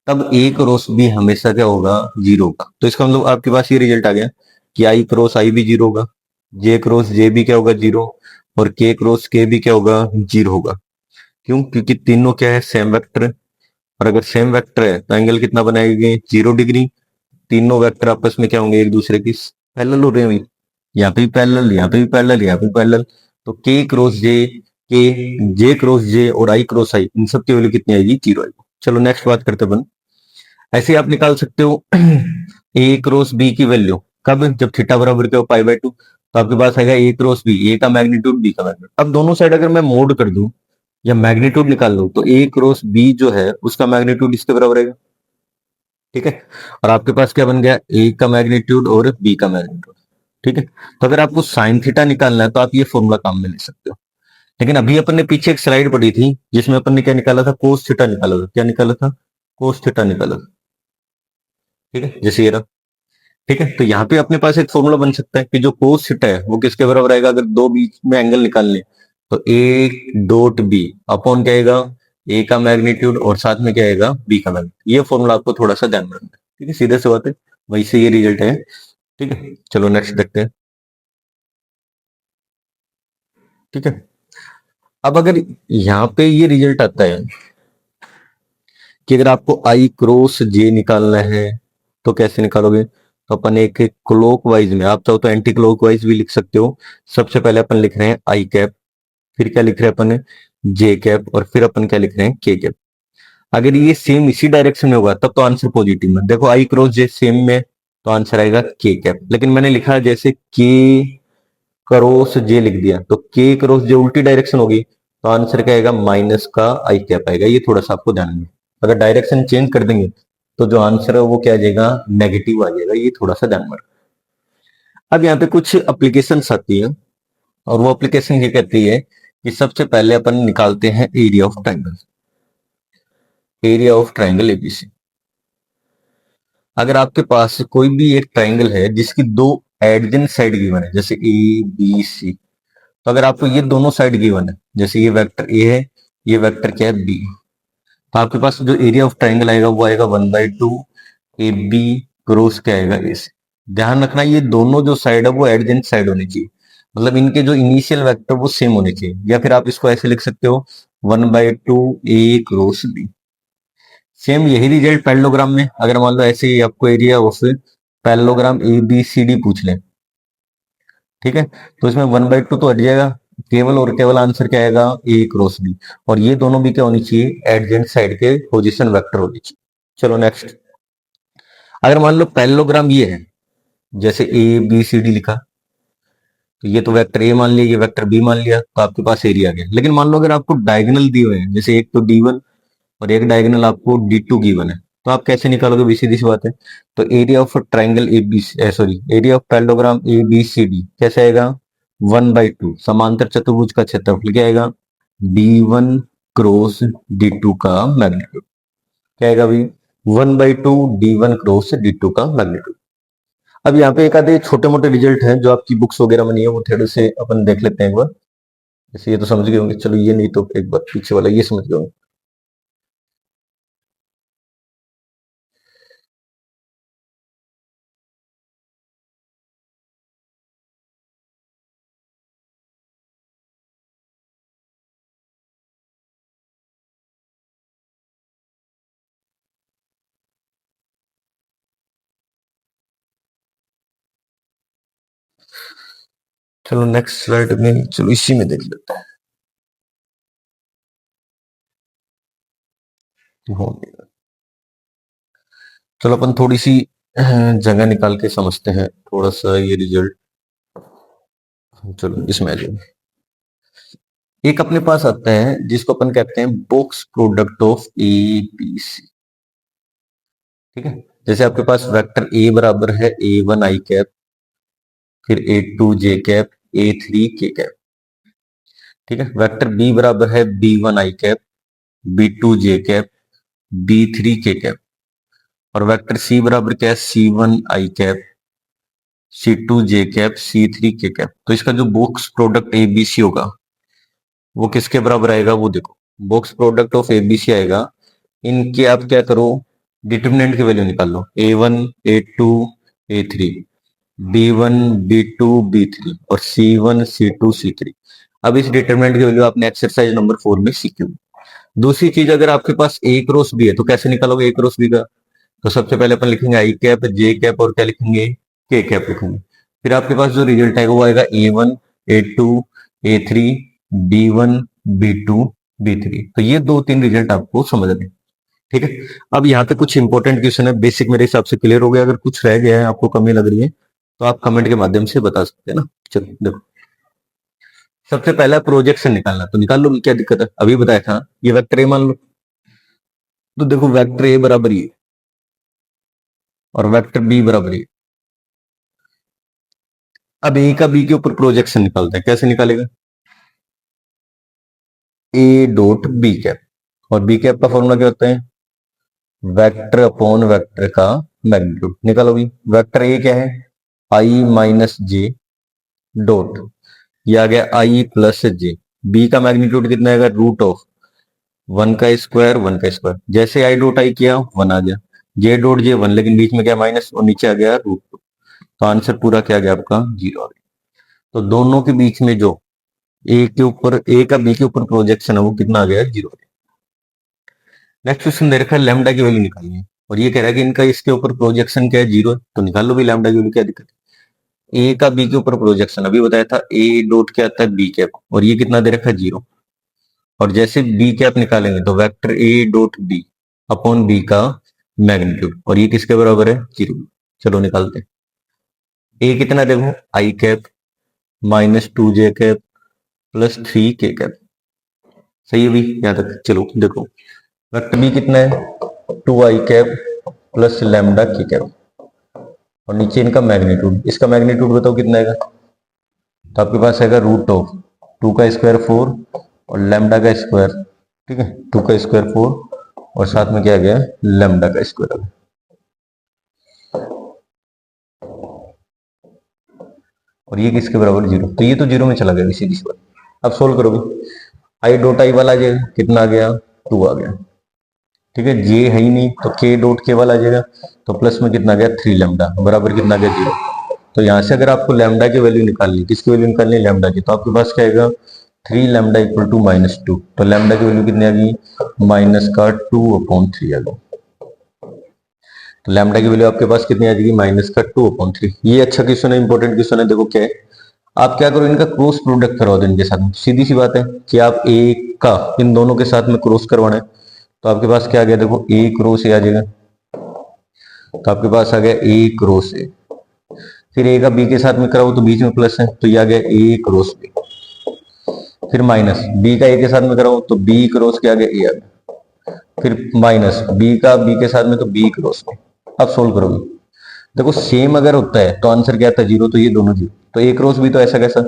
तब ए क्रॉस बी हमेशा क्या होगा, जीरो होगा। तो इसका मतलब आपके पास ये रिजल्ट आ गया कि आई क्रॉस आई भी जीरो होगा, जे क्रॉस जे भी क्या होगा, जीरो, और के क्रॉस के भी क्या होगा, जीरो होगा। क्यों, क्योंकि तीनों क्या है, सेम वेक्टर है। और अगर सेम वेक्टर है तो एंगल कितना बनाएंगे, 0 डिग्री। तीनों वेक्टर आपस में क्या होंगे, एक दूसरे की पैरेलल हो रहे हैं। यहाँ पे भी पैरेलल, यहाँ पे भी पैरेलल, यहाँ पे भी पैरेलल। तो के क्रॉस जे, के जे क्रॉस जे और आई क्रॉस आई, इन सब की वैल्यू कितनी आएगी, जीरो आएगी। चलो नेक्स्ट बात करते हैं अपन। ऐसे आप निकाल सकते हो ए क्रॉस बी की वैल्यू, कब, जब थीटा बराबर क्या हो, पाई बाय टू। तो आपके पास आएगा ए क्रॉस बी, ए का मैग्नीट्यूड बी का मैग्नीट्यूड। अब दोनों साइड अगर मैं मोड कर दूं, या मैग्नीट्यूड निकाल लो तो ए क्रॉस बी जो है उसका मैग्नीट्यूड इसके बराबर रहेगा। ठीक है, और आपके पास क्या बन गया, ए का मैग्नीट्यूड और बी का मैग्नीट्यूड। ठीक है, तो अगर आपको साइन थीटा निकालना है तो आप ये फॉर्मूला काम में ले सकते हो। लेकिन अभी अपन ने पीछे एक स्लाइड पढ़ी थी जिसमें अपन ने क्या निकाला था, कोस थीटा निकाला था। क्या निकाला था, कोस थीटा निकाला था। ठीक है, जैसे ये रहा। ठीक है, तो यहाँ पे अपने पास एक फॉर्मूला बन सकता है कि जो कोस थीटा है वो किसके बराबर आएगा, अगर दो बीच में एंगल निकालने तो ए डॉट बी अपॉन क्या आएगा, ए का मैग्नीट्यूड और साथ में क्या आएगा, बी का मैग्नीट्यूड। ये फॉर्मूला आपको थोड़ा सा ध्यान में रखना है। ठीक है, सीधे से बात है, वही से ये रिजल्ट है। ठीक है, चलो नेक्स्ट देखते हैं। ठीक है, अब अगर यहाँ पे ये रिजल्ट आता है कि अगर आपको आई क्रॉस जे निकालना है तो कैसे निकालोगे, तो अपन एक क्लॉक वाइज में, आप चाहो तो एंटी क्लॉक वाइज भी लिख सकते हो। सबसे पहले अपन लिख रहे हैं आई कैप, फिर क्या लिख रहे हैं अपन, जे कैप, और फिर अपन क्या लिख रहे हैं, के कैप। अगर ये सेम इसी डायरेक्शन में होगा तब तो आंसर पॉजिटिव में, देखो आई क्रॉस जे सेम में तो आंसर आएगा के कैप। लेकिन मैंने लिखा है जैसे के क्रॉस जे लिख दिया तो के क्रॉस जे उल्टी डायरेक्शन होगी तो आंसर क्या आएगा, माइनस का आई कैप आएगा। ये थोड़ा सा आपको ध्यान में, अगर डायरेक्शन चेंज कर देंगे तो जो आंसर है वो क्या आ जाएगा, नेगेटिव आ जाएगा। ये थोड़ा सा ध्यान में रखना। अब यहाँ पे कुछ एप्लीकेशन आती है और वो एप्लीकेशन ये कहती है कि सबसे पहले अपन निकालते हैं area of triangle, area of triangle ABC. अगर आपके पास कोई भी एक ट्राइंगल है जिसकी दो एडजेंट साइड गिवन है, जैसे ए बी सी, तो अगर आपको ये दोनों साइड गिवन है, जैसे ये वेक्टर ए है, ये वेक्टर क्या है बी, तो आपके पास जो एरिया ऑफ ट्राइंगल आएगा वो आएगा 1/2 ए बी क्रॉस क्या आएगा ए सी। ध्यान रखना ये दोनों जो साइड है वो एडजेंट साइड होनी चाहिए, मतलब इनके जो इनिशियल वेक्टर वो सेम होने चाहिए। या फिर आप इसको ऐसे लिख सकते हो 1/2 ए क्रॉस बी। सेम यही रिजल्ट पैरेललोग्राम में, अगर मान लो ऐसे ही आपको area of parallelogram A B C D पूछ लें, ठीक है, तो इसमें 1/2 तो हट जाएगा, केवल और केवल आंसर क्या आएगा, ए क्रॉस बी। और ये दोनों भी क्या होनी चाहिए, एडजेंट साइड के पोजीशन वेक्टर होनी चाहिए। चलो नेक्स्ट, अगर मान लो पैरेललोग्राम ये है, जैसे ए बी सी डी लिखा, तो ये तो वेक्टर ए मान लिया, ये वेक्टर बी मान लिया, तो आपके पास एरिया आ गया। लेकिन मान लो अगर आपको डायगोनल दिए हुए हैं, जैसे एक तो D1 और एक डायगोनल आपको D2 गिवन है, तो आप कैसे निकालोगे, भी सीधी सी बात है। तो area of triangle A B, sorry, area of parallelogram A B C D कैसे आएगा, 1/2 समांतर चतुर्भुज का क्षेत्रफल क्या आएगा, D1 क्रॉस D2 का मैग्नीट्यूड क्या आएगा भाई, 1/2 D1 क्रॉस D2 का मैग्नीट्यूड। अब यहाँ पे एक आधे छोटे मोटे रिजल्ट हैं जो आपकी बुक्स वगैरह में नहीं है, वो थोड़े से अपन देख लेते हैं एक बार। जैसे ये तो समझ गए होंगे, चलो ये नहीं तो एक बार पीछे वाला ये समझ गए होंगे। चलो नेक्स्ट स्लाइड में, चलो इसी में देख लेते हैं। हो गया। चलो अपन थोड़ी सी जगह निकाल के समझते हैं थोड़ा सा ये रिजल्ट। चलो इसमें आ जाए, एक अपने पास आता है जिसको अपन कहते हैं box product of A B C. ठीक है, जैसे आपके पास वेक्टर ए बराबर है A1 आई कैप, फिर A2 जे कैप, A3 के कैप। ठीक है, वेक्टर बी बराबर है B1 आई कैप, B2 जे कैप, B3 के कैप, और वेक्टर सी बराबर क्या है, C1 आई कैप, C2 जे कैप, C3 के कैप। तो इसका जो बॉक्स प्रोडक्ट ABC होगा वो किसके बराबर आएगा, वो देखो, बॉक्स प्रोडक्ट ऑफ ABC आएगा, इनके आप क्या करो, डिटरमिनेंट की वैल्यू निकाल लो, A1 A2 A3, B1 B2 B3 और C1 C2 C3। अब इस डिटरमिनेंट की वैल्यू आपने एक्सरसाइज नंबर 4 में सीखी होगी। दूसरी चीज, अगर आपके पास ए क्रॉस बी है तो कैसे निकालोगे ए क्रॉस बी का, तो सबसे पहले अपन लिखेंगे आई कैप जे कैप और क्या लिखेंगे, के कैप लिखेंगे। फिर आपके पास जो रिजल्ट आएगा वो आएगा A1 A2 A3 B1 B2 B3। तो ये दो तीन रिजल्ट आपको समझ रहे हैं। ठीक है, अब यहाँ पे कुछ इंपॉर्टेंट क्वेश्चन है, बेसिक मेरे हिसाब से क्लियर हो गया। अगर कुछ रह गया है, आपको कमी लग रही है, तो आप कमेंट के माध्यम से बता सकते हैं ना। चलो देखो, सबसे पहला प्रोजेक्शन निकालना, तो निकाल लो, क्या दिक्कत है, अभी बताया था। ये वेक्टर ए मान लो, तो देखो वेक्टर ए बराबर ये और वेक्टर बी बराबर ये। अब ए का बी के ऊपर प्रोजेक्शन निकालते हैं, कैसे निकालेगा, ए डॉट बी कैप, और बी कैप का फॉर्मूला क्या होता है, वेक्टर अपॉन वेक्टर का मैग्नीट्यूड। निकालो भी, वेक्टर ए क्या है, आई माइनस जे डॉट, ये आ गया आई प्लस जे, बी का मैग्नीट्यूड कितना आएगा, रूट ऑफ 1 का स्क्वायर 1 का स्क्वायर, जैसे आई डॉट आई किया 1 आ गया, जे डॉट जे 1, लेकिन बीच में क्या माइनस, और नीचे आ गया रूट 2, तो आंसर पूरा क्या आ गया आपका 0 आ गया। तो दोनों के बीच में जो ए के ऊपर, ए का बी के ऊपर प्रोजेक्शन है वो कितना आ गया, 0। नेक्स्ट क्वेश्चन दे रखा है लैम्डा की वैल्यू निकालनी है, और ये कह रहा है कि इनका इसके ऊपर प्रोजेक्शन क्या है, 0 है, तो निकाल लो भी लैम्डा की वैल्यू, क्या दिक्कत है। ए का बी के ऊपर प्रोजेक्शन अभी बताया था, ए डॉट क्या आता है, बी कैप, और ये कितना दे रखा है, 0। और जैसे बी कैप निकालेंगे तो vector A dot B upon B का मैग्नीट्यूड, और ये किसके बराबर है, 0। चलो निकालते हैं। ए कितना देखो, आई कैप माइनस 2 जे कैप प्लस 3 के कैप, सही है भी, यहाँ तक चलो देखो। वेक्टर बी कितना है, 2 आई कैप प्लस लैम्डा के कैप, और नीचे इनका मैग्नीट्यूड, इसका मैग्नीट्यूड बताओ कितना आएगा, तो आपके पास आएगा रूट ऑफ 2 का स्क्वायर 4 और लैम्डा का स्क्वायर, ठीक है, 2 का स्क्वायर 4 और साथ में क्या आ गया, लैम्डा का स्क्वायर आ गया। और ये किसके बराबर, 0, तो ये तो 0 में चला गया सीधी सी बात। अब सोल्व करो भी, आई डॉट आई वाला आ जाएगा, कितना आ गया, 2 आ गया, ठीक है, जे है ही नहीं तो के डॉट के वाला आ जाएगा, तो प्लस में कितना गया, 3 लैम्डा बराबर कितना गया, 0। तो यहां से अगर आपको लैम्डा की वैल्यू निकालनी, किसकी वैल्यू निकालनी है, लैम्डा की, तो आपके पास क्या आएगा, 3 लैम्डा इक्वल टू -2, तो लैम्डा की वैल्यू कितनी आ गई, -2/3 आ गई। तो लैम्डा की वैल्यू आपके पास कितनी आ जाएगी, -2/3। ये अच्छा क्वेश्चन है, इंपॉर्टेंट क्वेश्चन है। देखो क्या है, आप क्या करो, इनका क्रॉस प्रोडक्ट करवा दो इनके साथ में, सीधी सी बात है कि आप ए का इन दोनों के साथ में क्रॉस करवाना है, तो आपके पास क्या आ गया, देखो ए क्रॉस ए आ जाएगा, तो आपके पास आ गया ए क्रॉस ए, फिर ए का बी के साथ में कराओ तो बीच में प्लस है, तो ये आ गया ए क्रॉस बी, फिर माइनस बी का ए के साथ में कराओ तो बी क्रॉस के आगे ए आ गया, फिर माइनस बी का बी के साथ में तो बी क्रॉस बी। अब सोल्व करोगे, देखो सेम अगर होता है तो आंसर क्या आता है, 0, तो ये दोनों 0, तो ए क्रॉस बी तो ऐसा कैसा,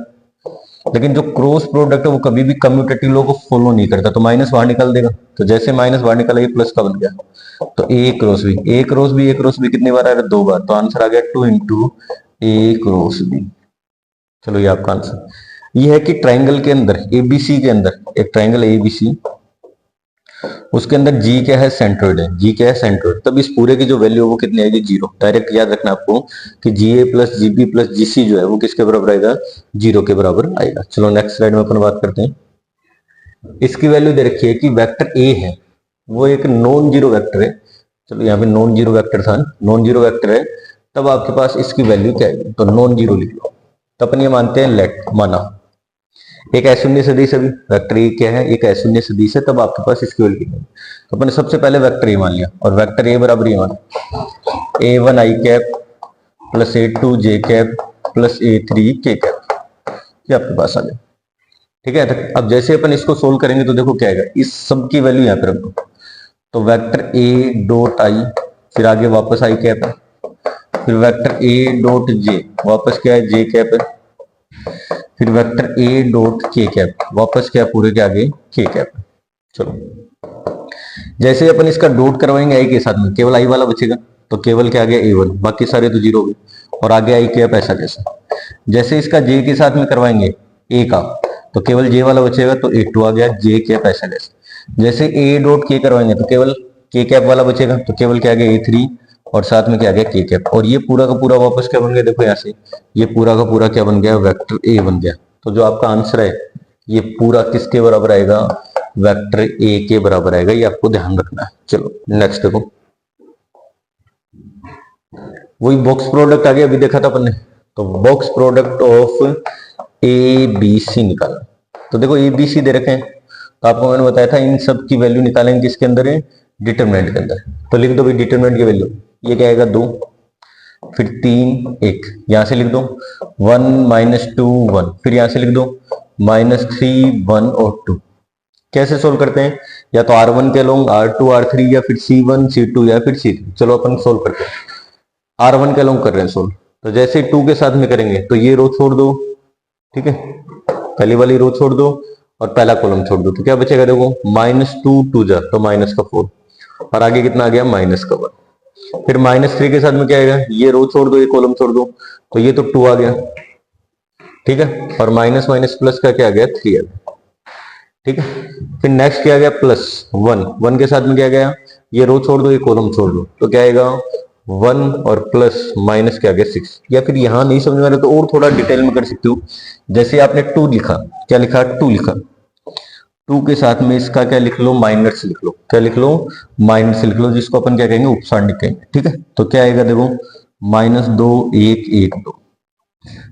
लेकिन जो क्रॉस प्रोडक्ट है वो कभी भी कम्यूटेटिव लॉ को फॉलो नहीं करता, तो माइनस बाहर निकाल देगा, तो जैसे माइनस बाहर निकाला ये प्लस का बन गया, तो ए क्रॉस बी, ए क्रॉस बी, ए क्रॉस बी कितनी बार आ रहा है, 2 बार, तो आंसर आ गया 2 इंटू ए क्रॉस बी। चलो ये आपका आंसर। ये है कि ट्राइंगल के अंदर, एबीसी के अंदर, एक ट्राइंगल एबीसी, उसके अंदर जी क्या है, सेंट्रोइड है, जी क्या है, सेंट्रोइड, तब इस पूरे की जो वैल्यू है वो कितनी आएगी, 0। डायरेक्ट याद रखना आपको कि जी ए प्लस जीबी प्लस जीसी जो है वो किसके बराबर आएगा, 0 के बराबर आएगा। चलो नेक्स्ट स्लाइड में अपन बात करते हैं। इसकी वैल्यू दे रखी है कि वेक्टर ए है वो एक नॉन जीरो वेक्टर है, चलो यहाँ पे नॉन जीरो वेक्टर था, नॉन जीरो वेक्टर है, तब आपके पास इसकी वैल्यू क्या है, तो नॉन जीरो लिख लो। तो अपन ये मानते हैं, लेट माना एक अशून्य सदिश है, वेक्टर ए क्या है, एक अशून्य सदिश है, तब आपके पास इसकी वैल्यू कितनी है, तो अपन सबसे पहले वेक्टर ए मान लिया, और वेक्टर ए बराबर ये मान A1 आई कैप प्लस A2 जे कैप प्लस A3 के कैप, ये आपके पास आ गया, ठीक है। अब जैसे अपन इसको सोल्व करेंगे तो देखो क्या आएगा, इस सब की वैल्यू यहाँ पे रख दो, तो वेक्टर ए डॉट आई, फिर आगे वापस आई कैप है, फिर वेक्टर ए डॉट जे, वापस क्या है, जे कैप है, फिर वेक्टर ए डॉट के कैप, वापस क्या पूरे के आगे के कैप। चलो जैसे अपन इसका डॉट करवाएंगे आई के साथ में, केवल आई वाला बचेगा, तो केवल क्या आ गया A1, बाकी सारे तो 0 हो गए, और आगे आई कैप ऐसा कैसा। जैसे इसका जे के साथ में करवाएंगे ए का, तो केवल जे वाला बचेगा, तो A2 आ गया, जे कैप ऐसा कैसा। जैसे ए डॉट के करवाएंगे तो केवल के कैप वाला बचेगा, तो केवल क्या आ गया, A3 और साथ में क्या आ गया, के कैप, और ये पूरा का पूरा वापस क्या बन गया, देखो यहाँ से ये पूरा का पूरा क्या बन गया, वेक्टर ए बन गया। तो जो आपका आंसर है ये पूरा किसके बराबर आएगा, वेक्टर ए के बराबर आएगा, ये आपको ध्यान रखना है। चलो नेक्स्ट देखो, वही बॉक्स प्रोडक्ट आ गया, अभी देखा था अपन ने, तो box product of A B C निकालना। तो देखो ए बी सी दे रखे हैं, तो आपको मैंने बताया था इन सब की वैल्यू निकालेंगे किसके अंदर है, डिटरमिनेंट के अंदर। तो लिख दो भाई डिटरमिनेंट की वैल्यू, ये क्या आएगा 2, फिर 3 1, यहां से लिख दो 1 -2 1, फिर यहां से लिख दो -3 1 और 2। कैसे सोल्व करते हैं? या तो R1 के लोग R2 R3 या फिर C1 C2 या फिर C3। चलो अपन सोल्व करते हैं। R1 के लोग कर रहे हैं सोल्व, तो जैसे 2 के साथ में करेंगे तो ये रो छोड़ दो, ठीक है, पहली वाली रो छोड़ दो और पहला कॉलम छोड़ दो, तो क्या बचेगा? देखो -2 2 जा तो -4 और आगे कितना आ गया? -1। फिर -3 के साथ में क्या आएगा? ये रो छोड़ दो, ये कॉलम छोड़ दो, तो ये तो 2 आ गया, ठीक है, और माइनस माइनस प्लस का क्या आ गया? 3 आ गया, ठीक है। फिर नेक्स्ट क्या आ गया? +1 1 के साथ में क्या गया? ये रो छोड़ दो, ये कॉलम छोड़ दो, तो क्या आएगा? 1 और प्लस माइनस क्या आ गया? 6। या फिर यहां नहीं समझ में आ रहा तो और थोड़ा डिटेल में कर सकते हो। जैसे आपने 2 लिखा, क्या लिखा? 2 लिखा, 2 के साथ में इसका क्या लिख लो? माइनस लिख लो। क्या लिख लो? माइनस लिख लो, जिसको अपन क्या कहेंगे? उपसारणिक कहेंगे, ठीक है। तो क्या आएगा? देखो -2 1 1 2।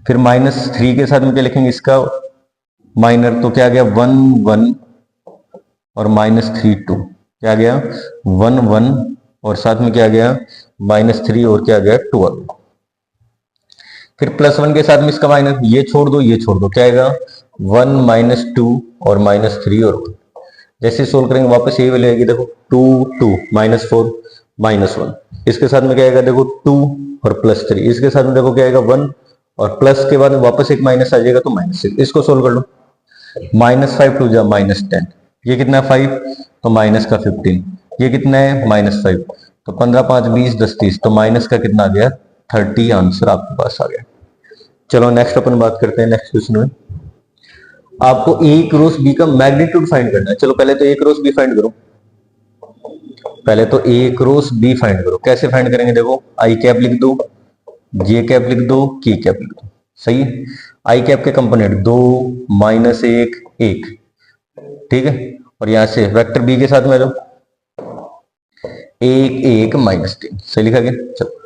फिर -3 के साथ में क्या लिखेंगे? इसका माइनर, तो क्या आ गया? 1 1 और -3 2। क्या आ गया? 1 1 और साथ में क्या आ गया? -3 और क्या आ गया? 2 आ गया। फिर +1 के साथ में इसका माइनस, ये छोड़ दो, ये छोड़ दो, क्या आएगा? 1 -2 और -3 और 1। जैसे सोल्व करेंगे वापस यही वैल्यू आएगी, देखो 2 2 -4 -1। इसके साथ में क्या आएगा? देखो 2 और +3। इसके साथ में देखो क्या आएगा? 1 और प्लस के बाद में वापस एक माइनस आ जाएगा, तो -6। इसको सोल्व कर लो। -5 2 जा -10, ये कितना है? 5, तो माइनस का 15, ये कितना है? -5, तो 15 5 20 10 30, तो माइनस का कितना आ गया? 30 आंसर आपके पास आ गया। चलो नेक्स्ट अपन बात करते हैं। नेक्स्ट क्वेश्चन में आपको ए क्रॉस बी का मैग्नीट्यूड फाइंड करना है। चलो पहले तो ए क्रॉस बी फाइंड करो, पहले तो ए क्रॉस बी फाइंड करो। कैसे फाइंड करेंगे? देखो आई कैप लिख दो, जे कैप लिख दो, की कैप लिख दो, सही है। आई कैप के कंपोनेंट 2 -1 1, ठीक है, और यहां से वेक्टर बी के साथ में लो 1 1 -3, सही लिखा गया। चलो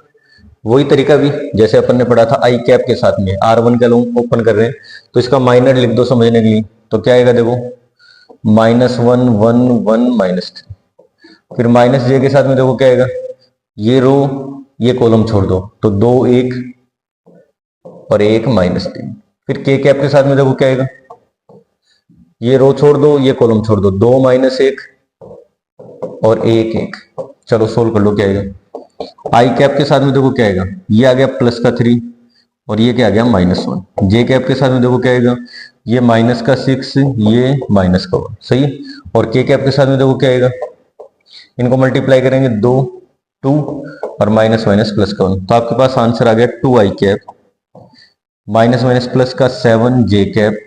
वही तरीका भी जैसे अपन ने पढ़ा था आई कैप के साथ में, R1 का लोग ओपन कर रहे हैं तो इसका माइनर लिख दो समझने के लिए, तो क्या आएगा? देखो -1 1 1 -3। फिर -j के साथ में देखो क्या आएगा? ये रो ये कॉलम छोड़ दो, तो 2 1 और 1 -3। फिर के कैप के साथ में देखो क्या आएगा? ये रो छोड़ दो, ये कॉलम छोड़ दो, 2 -1 और 1 1। चलो सोल्व कर लो, क्या आएगा? आई कैप के साथ में देखो क्या आएगा? ये आ गया प्लस का 3 और ये क्या आ गया? -1। जे कैप के साथ में देखो क्या आएगा? ये -6, ये -1, सही है। और के कैप के साथ में देखो क्या आएगा? इनको मल्टीप्लाई करेंगे 2 2 और माइनस माइनस प्लस का 1, तो आपके पास आंसर आ गया 2 आई कैप माइनस माइनस प्लस का 7 जे कैप,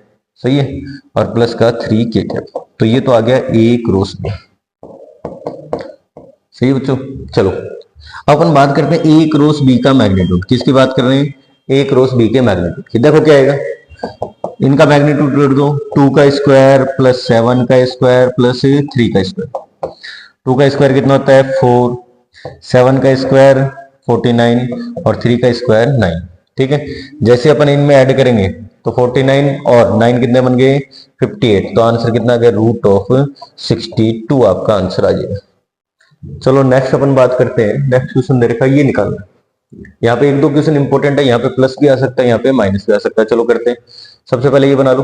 सही है, और प्लस का 3 के कैप। तो ये तो आ गया ए क्रॉस बी, सही है बच्चों। चलो अब अपन बात करते हैं ए क्रॉस बी का मैग्नीट्यूड। किसकी बात कर रहे हैं? ए क्रॉस बी के मैग्नीट्यूड की। देखो क्या आएगा? इनका मैग्नीट्यूड कर दो, 2 का स्क्वायर प्लस 7 का स्क्वायर प्लस 3 का स्क्वायर। 2 का स्क्वायर कितना होता है? 4, 7 का स्क्वायर 49 और 3 का स्क्वायर 9, ठीक है। जैसे अपन इनमें ऐड करेंगे तो 49 और 9 कितने बन गए? 58। तो आंसर कितना आ गया? √62 आपका आंसर आ जाएगा। चलो नेक्स्ट अपन बात करते हैं। नेक्स्ट क्वेश्चन दे रखा है, ये निकालना। यहाँ पे एक दो क्वेश्चन इंपॉर्टेंट है, यहाँ पे प्लस भी आ सकता है, यहाँ पे माइनस भी आ सकता है। चलो करते हैं। सबसे पहले ये बना लो,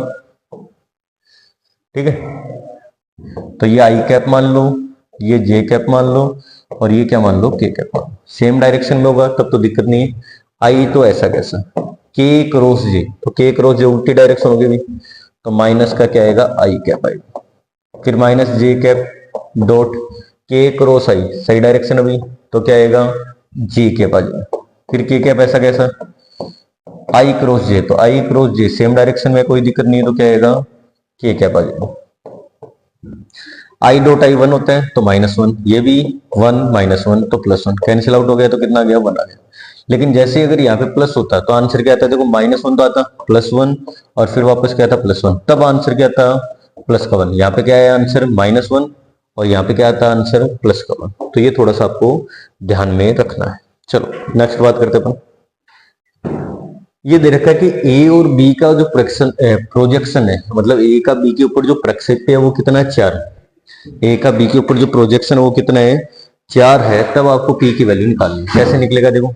ठीक है। तो ये आई कैप मान लो, ये जे कैप मान लो और ये क्या मान लो? के कैप मान लो। सेम डायरेक्शन में होगा तब तो दिक्कत नहीं है। आई तो ऐसा कैसा? के क्रॉस जे, तो के क्रॉस जे उल्टी डायरेक्शन होगी भी, तो माइनस का क्या आएगा? आई कैप आएगा। फिर माइनस जे कैप डॉट के क्रॉस आई, सही डायरेक्शन अभी, तो क्या आएगा? जे कैप आ जाएगा। फिर के कैप ऐसा कैसा? आई क्रॉस जे, तो आई क्रॉस जे सेम डायरेक्शन में, कोई दिक्कत नहीं है, तो क्या आएगा? के कैप आ जाएगा। आई डॉट आई 1 होता है तो -1, ये भी 1 -1 तो +1, कैंसिल आउट हो गया तो कितना आ गया? 1 आ गया। लेकिन जैसे अगर यहाँ पे प्लस होता तो आंसर क्या आता? देखो -1 तो आता, +1 और फिर वापस क्या था? +1, तब आंसर क्या था? प्लस का 1। यहाँ पे क्या है आंसर? -1 और यहाँ पे क्या आता आंसर? प्लस का 1। तो ये थोड़ा सा आपको ध्यान में रखना है। चलो नेक्स्ट बात करते अपन। ये दे रखा है कि ए और बी का जो प्रोजेक्शन है, मतलब ए का बी के ऊपर जो प्रक्षेप्य है वो कितना है? 4। ए का बी के ऊपर जो प्रोजेक्शन है वो कितना है? 4 है। तब आपको पी की वैल्यू निकालनी है। कैसे निकलेगा? देखो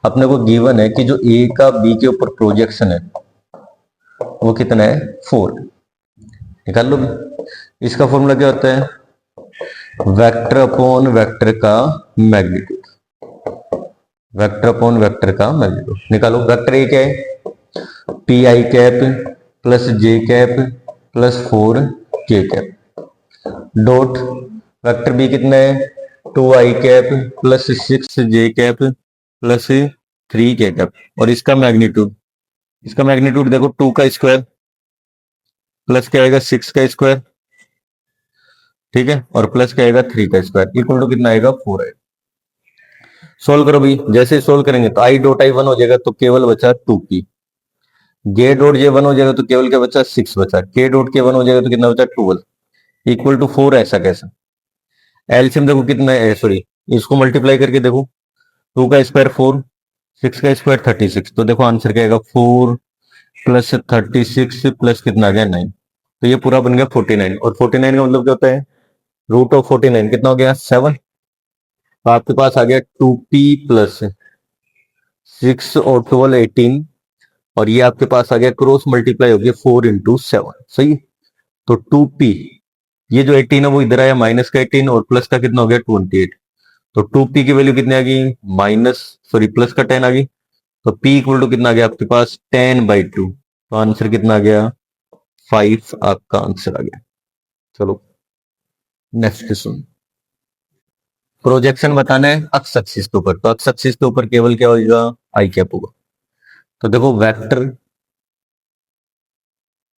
अपने को गिवन है कि जो ए का बी के ऊपर प्रोजेक्शन है वो कितना है 4, निकाल लो भी। इसका फॉर्मूला क्या होता है वेक्टर अपॉन वेक्टर का मैग्नीट्यूड, वेक्टर अपॉन वेक्टर का मैग्नीट्यूड निकालो। वेक्टर ए क्या है P I cap plus J cap plus 4 के कैप डॉट वेक्टर बी कितना है 2 i cap plus 6 J cap plus 3 के कैप और इसका मैग्नीट्यूड, इसका मैग्नीट्यूड देखो 2 का स्क्वायर प्लस क्या आएगा 6 का स्क्वायर, ठीक है, और प्लस क्या आएगा 3 का स्क्वायर इक्वल टू कितना आएगा 4 आएगा। सोल्व करो भाई, जैसे सोल्व करेंगे तो आई डॉट आई 1 हो जाएगा तो केवल बचा 2p, जे डॉट जे 1 हो जाएगा तो केवल क्या बचा 6 बचा, के डॉट के 1 हो जाएगा तो कितना बचा 12 इक्वल टू 4। ऐसा कैसा, एलसीएम देखो कितना है सॉरी इसको मल्टीप्लाई करके देखो 2 का स्क्वायर 4 6 का स्क्वायर 36 तो देखो आंसर क्या आएगा 4 प्लस 36 प्लस कितना आ गया 9 तो ये पूरा बन गया 49 और 49 का मतलब क्या होता है रूट ऑफ 49 कितना हो गया 7 तो आपके पास आ गया 2p प्लस 6 और 12 18 और ये आपके पास आ गया क्रॉस मल्टीप्लाई हो गया 4 इंटू 7 सही है? तो 2p ये जो 18 है वो इधर आया माइनस का 18 और प्लस का कितना हो गया 28 तो 2p की वैल्यू कितनी आ गई माइनस सॉरी प्लस का 10 आ गई तो p इक्वल टू कितना आ गया आपके पास 10/2 तो आंसर कितना आ गया 5 आपका आंसर आ गया। चलो नेक्स्ट क्वेश्चन, प्रोजेक्शन बताना है अक्स एक्सिस के ऊपर तो अक्स एक्सिस के ऊपर केवल क्या होगा आई कैप होगा। तो देखो वेक्टर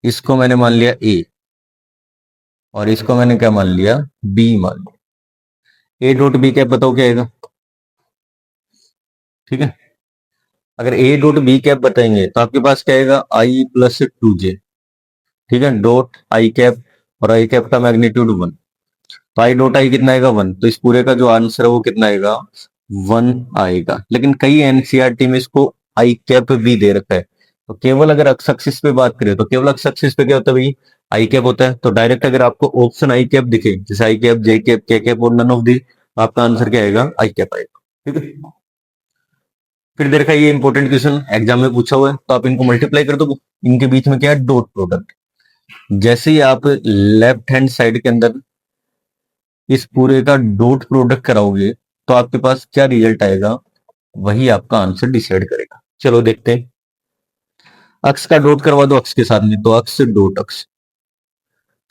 इसको मैंने मान लिया ए और इसको मैंने क्या मान लिया बी मान लिया, ए डॉट बी कैप बताओ क्या आएगा, ठीक है, अगर ए डॉट बी कैप बताएंगे तो आपके पास क्या आएगा आई प्लस 2j, ठीक है, डॉट आई कैप और आई कैप का मैग्नीट्यूड 1 तो आई डॉट आई कितना आएगा 1 तो इस पूरे का जो आंसर है वो कितना आएगा 1 आएगा। लेकिन कई एनसीईआरटी में इसको आई कैप भी दे रखा है तो केवल अगर एक्स एक्सिस पे बात करें तो केवल एक्स एक्सिस पे क्या होता है भाई आई कैप होता है तो डायरेक्ट अगर आपको ऑप्शन आई कैप दिखे जैसे आई कैप जे कैप के कैप और नन ऑफ दी तो आपका आंसर क्या आएगा आई कैप आएगा, ठीक है। फिर देखा ये इंपॉर्टेंट क्वेश्चन एग्जाम में पूछा हुआ है तो आप इनको मल्टीप्लाई कर दो, इनके बीच में क्या है डॉट प्रोडक्ट, जैसे ही आप लेफ्ट हैंड साइड के अंदर इस पूरे का डॉट प्रोडक्ट कराओगे तो आपके पास क्या रिजल्ट आएगा वही आपका आंसर डिसाइड करेगा। चलो देखते हैं, अक्स का डॉट करवा दो अक्स के साथ में तो अक्स डॉट अक्स,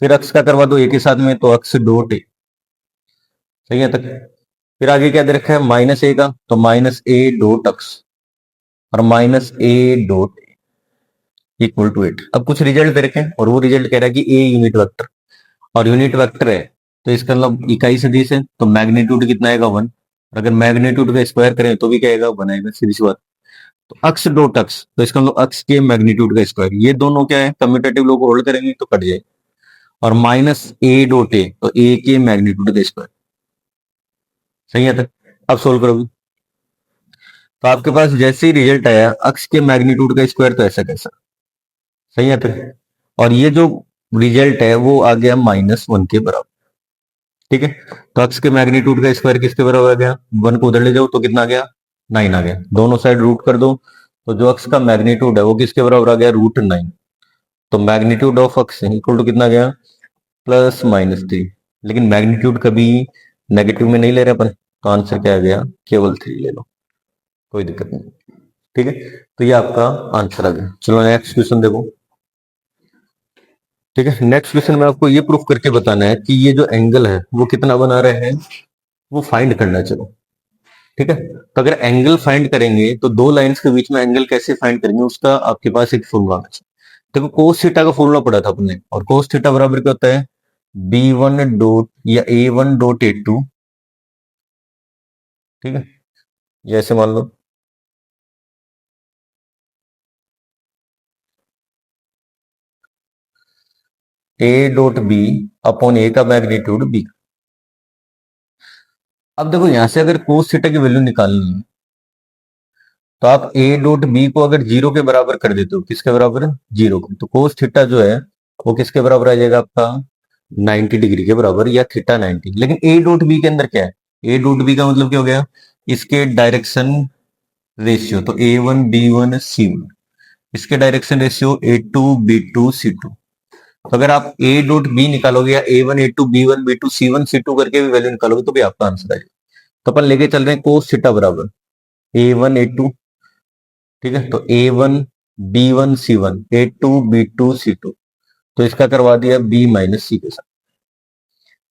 फिर अक्स का करवा दो ए के साथ में तो अक्स डॉट ए, सही है तक। फिर आगे क्या दे रखा है माइनस ए का तो माइनस ए डॉट अक्स और minus A dot equal to 8। अब कुछ रिजल्ट दे रखे हैं और वो रिजल्ट कह रहा है कि ए यूनिट वेक्टर और यूनिट वेक्टर है तो इसका मतलब इकाई सदिश है तो मैग्नीट्यूड कितना आएगा 1 और अगर मैग्नीट्यूड का स्क्वायर करें तो भी क्या आएगा 1 आएगा सीधी सी बात। तो अक्स डॉट अक्स तो इसका मतलब अक्स के मैग्नीट्यूड का स्क्वायर ये दोनों क्या है कम्यूटेटिव लोग होल्ड करेंगे तो कट जाए और माइनस ए डॉट ए तो ए के मैग्नीट्यूड का स्क्वायर, सही है तक। अब सोल्व करो भी। तो आपके पास जैसे ही रिजल्ट आया अक्स के मैग्नीट्यूड का स्क्वायर तो ऐसा कैसा, सही है तक, और ये जो रिजल्ट है वो आ गया -1 के बराबर, ठीक है। तो अक्स के मैग्नीट्यूड का स्क्वायर किसके बराबर आ गया 1 को उधर ले जाओ तो कितना आ गया 9 आ गया, दोनों साइड रूट कर दो तो जो अक्स का मैग्नीट्यूड है वो किसके बराबर आ गया √9 तो magnitude of X equal to कितना गया +-3, लेकिन मैग्नीट्यूड कभी नेगेटिव में नहीं ले रहे अपन तो आंसर क्या आ गया केवल 3 ले लो, कोई दिक्कत नहीं, ठीक है। तो ये आपका आंसर आ गया। चलो नेक्स्ट क्वेश्चन देखो, ठीक है। नेक्स्ट क्वेश्चन में आपको ये प्रूफ करके बताना है कि ये जो एंगल है वो कितना बना रहे हैं वो फाइंड करना है। चलो ठीक है, तो अगर एंगल फाइंड करेंगे तो दो लाइंस के बीच में एंगल कैसे फाइंड करेंगे उसका आपके पास एक फॉर्मूला है। देखो कोस थीटा का फॉर्मूला पढ़ा था अपने और कोस थीटा बराबर क्या होता है b1 डॉट या a1 डॉट a2, ठीक है, जैसे मान लो a dot b upon a का मैग्नीट्यूड b। अब देखो यहां से अगर कोस थीटा की वैल्यू निकालनी है तो आप a डॉट b को अगर 0 के बराबर कर देते हो, किसके बराबर है 0 के, तो कोस थीटा जो है वो किसके बराबर आ जाएगा आपका 90 डिग्री के बराबर या थीटा 90। लेकिन a डॉट b के अंदर क्या है a डॉट b का मतलब क्या हो गया इसके डायरेक्शन रेशियो तो a1 b1 c1 इसके direction ratio A2 B2 C2। तो अगर आप ए डॉट बी निकालोगे या A1 A2 B1 B2 C1 C2 करके भी वैल्यू निकालोगे तो भी आपका आंसर आएगा। तो अपन लेके चल रहे हैं कोस थीटा बराबर A1 A2, ठीक है, तो A1 B1 C1 A2 B2 C2। तो इसका करवा दिया B माइनस सी के साथ।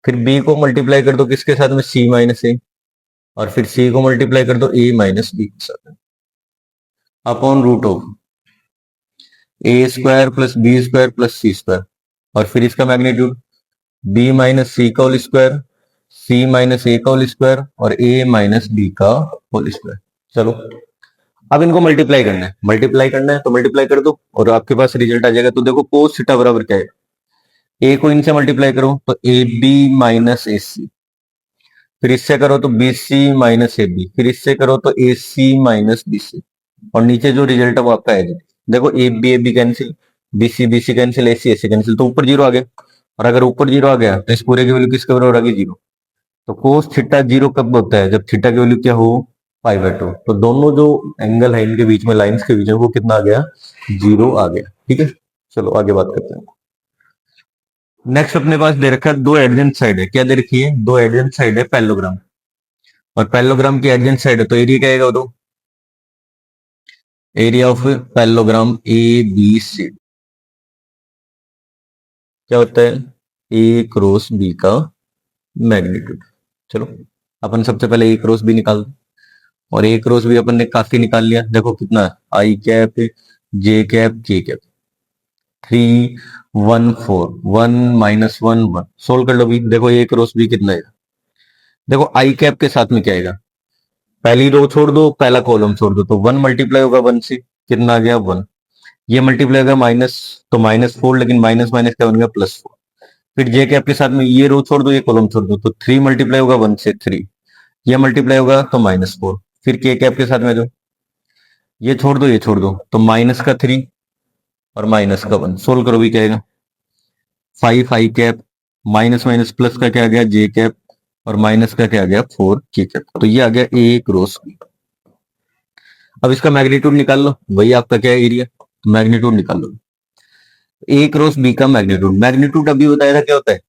फिर B को मल्टीप्लाई कर दो किसके साथ में, C माइनस ए, और फिर C को मल्टीप्लाई कर दो A माइनस बी के साथ upon root of A² plus B² plus C², और फिर इसका मैग्नीट्यूड B माइनस सी का whole square, C minus A का होल स्क्वायर और A माइनस बी का होल स्क्वायर। चलो अब इनको मल्टीप्लाई करना है तो मल्टीप्लाई कर दो और आपके पास रिजल्ट आ जाएगा। तो देखो कोस थीटा बराबर क्या है, ए को इनसे मल्टीप्लाई करो तो ए बी माइनस ए सी, फिर इससे करो तो B C minus A B, फिर इससे करो तो ए सी माइनस बी सी, और नीचे जो रिजल्ट है वो आपका है। देखो A B cancel, B C cancel, A C cancel, तो ऊपर जीरो आ गया। और अगर ऊपर जीरो आ गया तो इस पूरे की वैल्यू किसके बराबर आ गई, जीरो। तो कोस थीटा जीरो कब होता है, जब थीटा की वैल्यू क्या हो, पाई/2। तो दोनों जो एंगल है इनके बीच में, लाइंस के बीच में, वो कितना आ गया, जीरो आ गया। ठीक है, चलो आगे बात करते हैं। नेक्स्ट अपने पास दे रखा है दो एडजेंट साइड है। क्या दे रखी है, दो एडजेंट साइड है पैरेललोग्राम, और पैरेललोग्राम की एडजेंट साइड है तो एरिया क्या आएगा, तो area of parallelogram A B C क्या होता है, ए क्रॉस बी का मैग्नीट्यूड। चलो अपन सबसे पहले ए क्रॉस बी निकाल दो, और ए क्रॉस बी अपन ने काफी निकाल लिया। देखो कितना, आई कैप जे कैप के कैप, 3 1 4 1 माइनस 1 1, सोल्व कर लो भी। देखो ए क्रॉस बी कितना है, देखो आई कैप के साथ में क्या आएगा, पहली रो छोड़ दो पहला कॉलम छोड़ दो, तो 1 मल्टीप्लाई होगा 1 से, कितना आ गया 1। ये मल्टीप्लाई होगा माइनस, तो -4, लेकिन माइनस माइनस क्या बन गया, +4। फिर जे कैप के साथ में ये रो छोड़ दो ये कॉलम छोड़ दो, तो 3 मल्टीप्लाई होगा 1 से 3, ये मल्टीप्लाई होगा तो -4। फिर के कैप के साथ में जो ये छोड़ दो तो माइनस का 3 और माइनस का 1, सोल्व करो भी क्या आएगा, 5 आई कैप, माइनस माइनस प्लस का क्या आ गया जे कैप, और माइनस का क्या आ गया 4 के कैप। तो ये आ गया ए क्रॉस बी। अब इसका मैग्नीट्यूड निकाल लो, वही आपका क्या है, एरिया, तो मैग्नीट्यूड निकाल लो। ए क्रॉस बी का मैग्नीट्यूड, मैग्नीट्यूड अभी बताया था क्या होता है,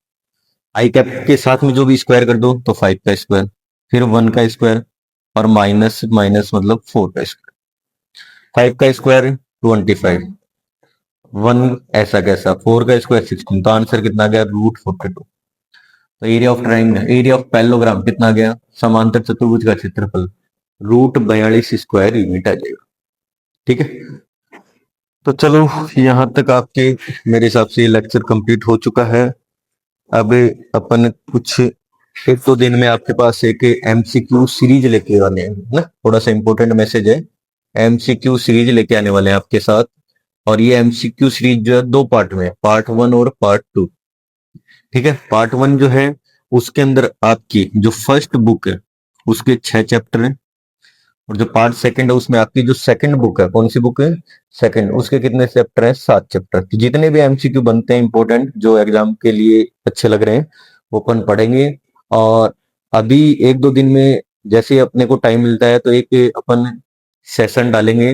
आई कैप के साथ में जो भी स्क्वायर कर दो तो 5 का स्क्वायर, फिर 1 का स्क्वायर, और माइनस माइनस मतलब 4 का स्क्वायर। 5 का स्क्वायर 25, 1 ऐसा कैसा, 4 का स्क्वायर 16, तो आंसर कितना गया, √42। तो area of triangle, area of parallelogram कितना गया, समांतर चतुर्भुज का क्षेत्रफल √42 यूनिट आ जाएगा। ठीक है, तो चलो यहाँ तक आपके मेरे हिसाब से लेक्चर कंप्लीट हो चुका है। अब अपन कुछ 1-2 दिन में आपके पास एक एमसीक्यू सीरीज लेके आने हैं ना, थोड़ा सा इंपॉर्टेंट मैसेज है, एमसीक्यू सीरीज लेके आने वाले हैं आपके साथ। और ये एमसीक्यू सीरीज जो है 2 पार्ट में है, पार्ट 1 और पार्ट 2। ठीक है, पार्ट 1 जो है उसके अंदर आपकी जो फर्स्ट बुक है उसके 6 चैप्टर हैं, और जो पार्ट सेकंड है उसमें आपकी जो सेकंड बुक है, कौन सी बुक है, सेकंड, उसके कितने चैप्टर हैं, 7 चैप्टर। तो जितने भी एमसीक्यू बनते हैं इंपॉर्टेंट जो एग्जाम के लिए अच्छे लग रहे हैं वो अपन पढ़ेंगे। और अभी 1-2 दिन में जैसे अपने को टाइम मिलता है तो एक अपन सेशन डालेंगे,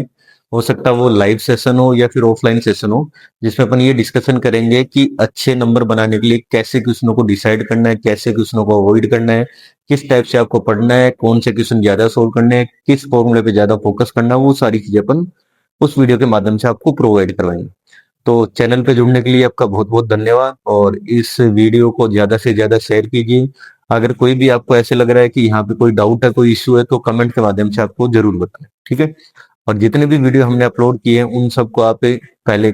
हो सकता है वो लाइव सेशन हो या फिर ऑफलाइन सेशन हो, जिसमें अपन ये डिस्कशन करेंगे कि अच्छे नंबर बनाने के लिए कैसे क्वेश्चनों को डिसाइड करना है, कैसे क्वेश्चनों को अवॉइड करना है, किस टाइप से आपको पढ़ना है, कौन से क्वेश्चन ज्यादा सोल्व करने हैं, किस फॉर्मूले पे ज्यादा फोकस करना है, वो सारी चीजें अपन उस वीडियो के माध्यम से आपको प्रोवाइड करवाएंगे। तो चैनल पे जुड़ने के लिए आपका बहुत बहुत धन्यवाद, और इस वीडियो को ज्यादा से ज्यादा शेयर कीजिए। अगर कोई भी आपको ऐसे लग रहा है कि यहाँ पे कोई डाउट है, कोई इश्यू है, तो कमेंट के माध्यम से आपको जरूर बताएं। ठीक है, और जितने भी वीडियो हमने अपलोड किए हैं उन सबको आप पहले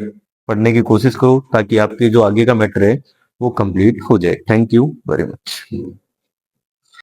पढ़ने की कोशिश करो, ताकि आपके जो आगे का मैटर है वो कंप्लीट हो जाए। Thank you very much.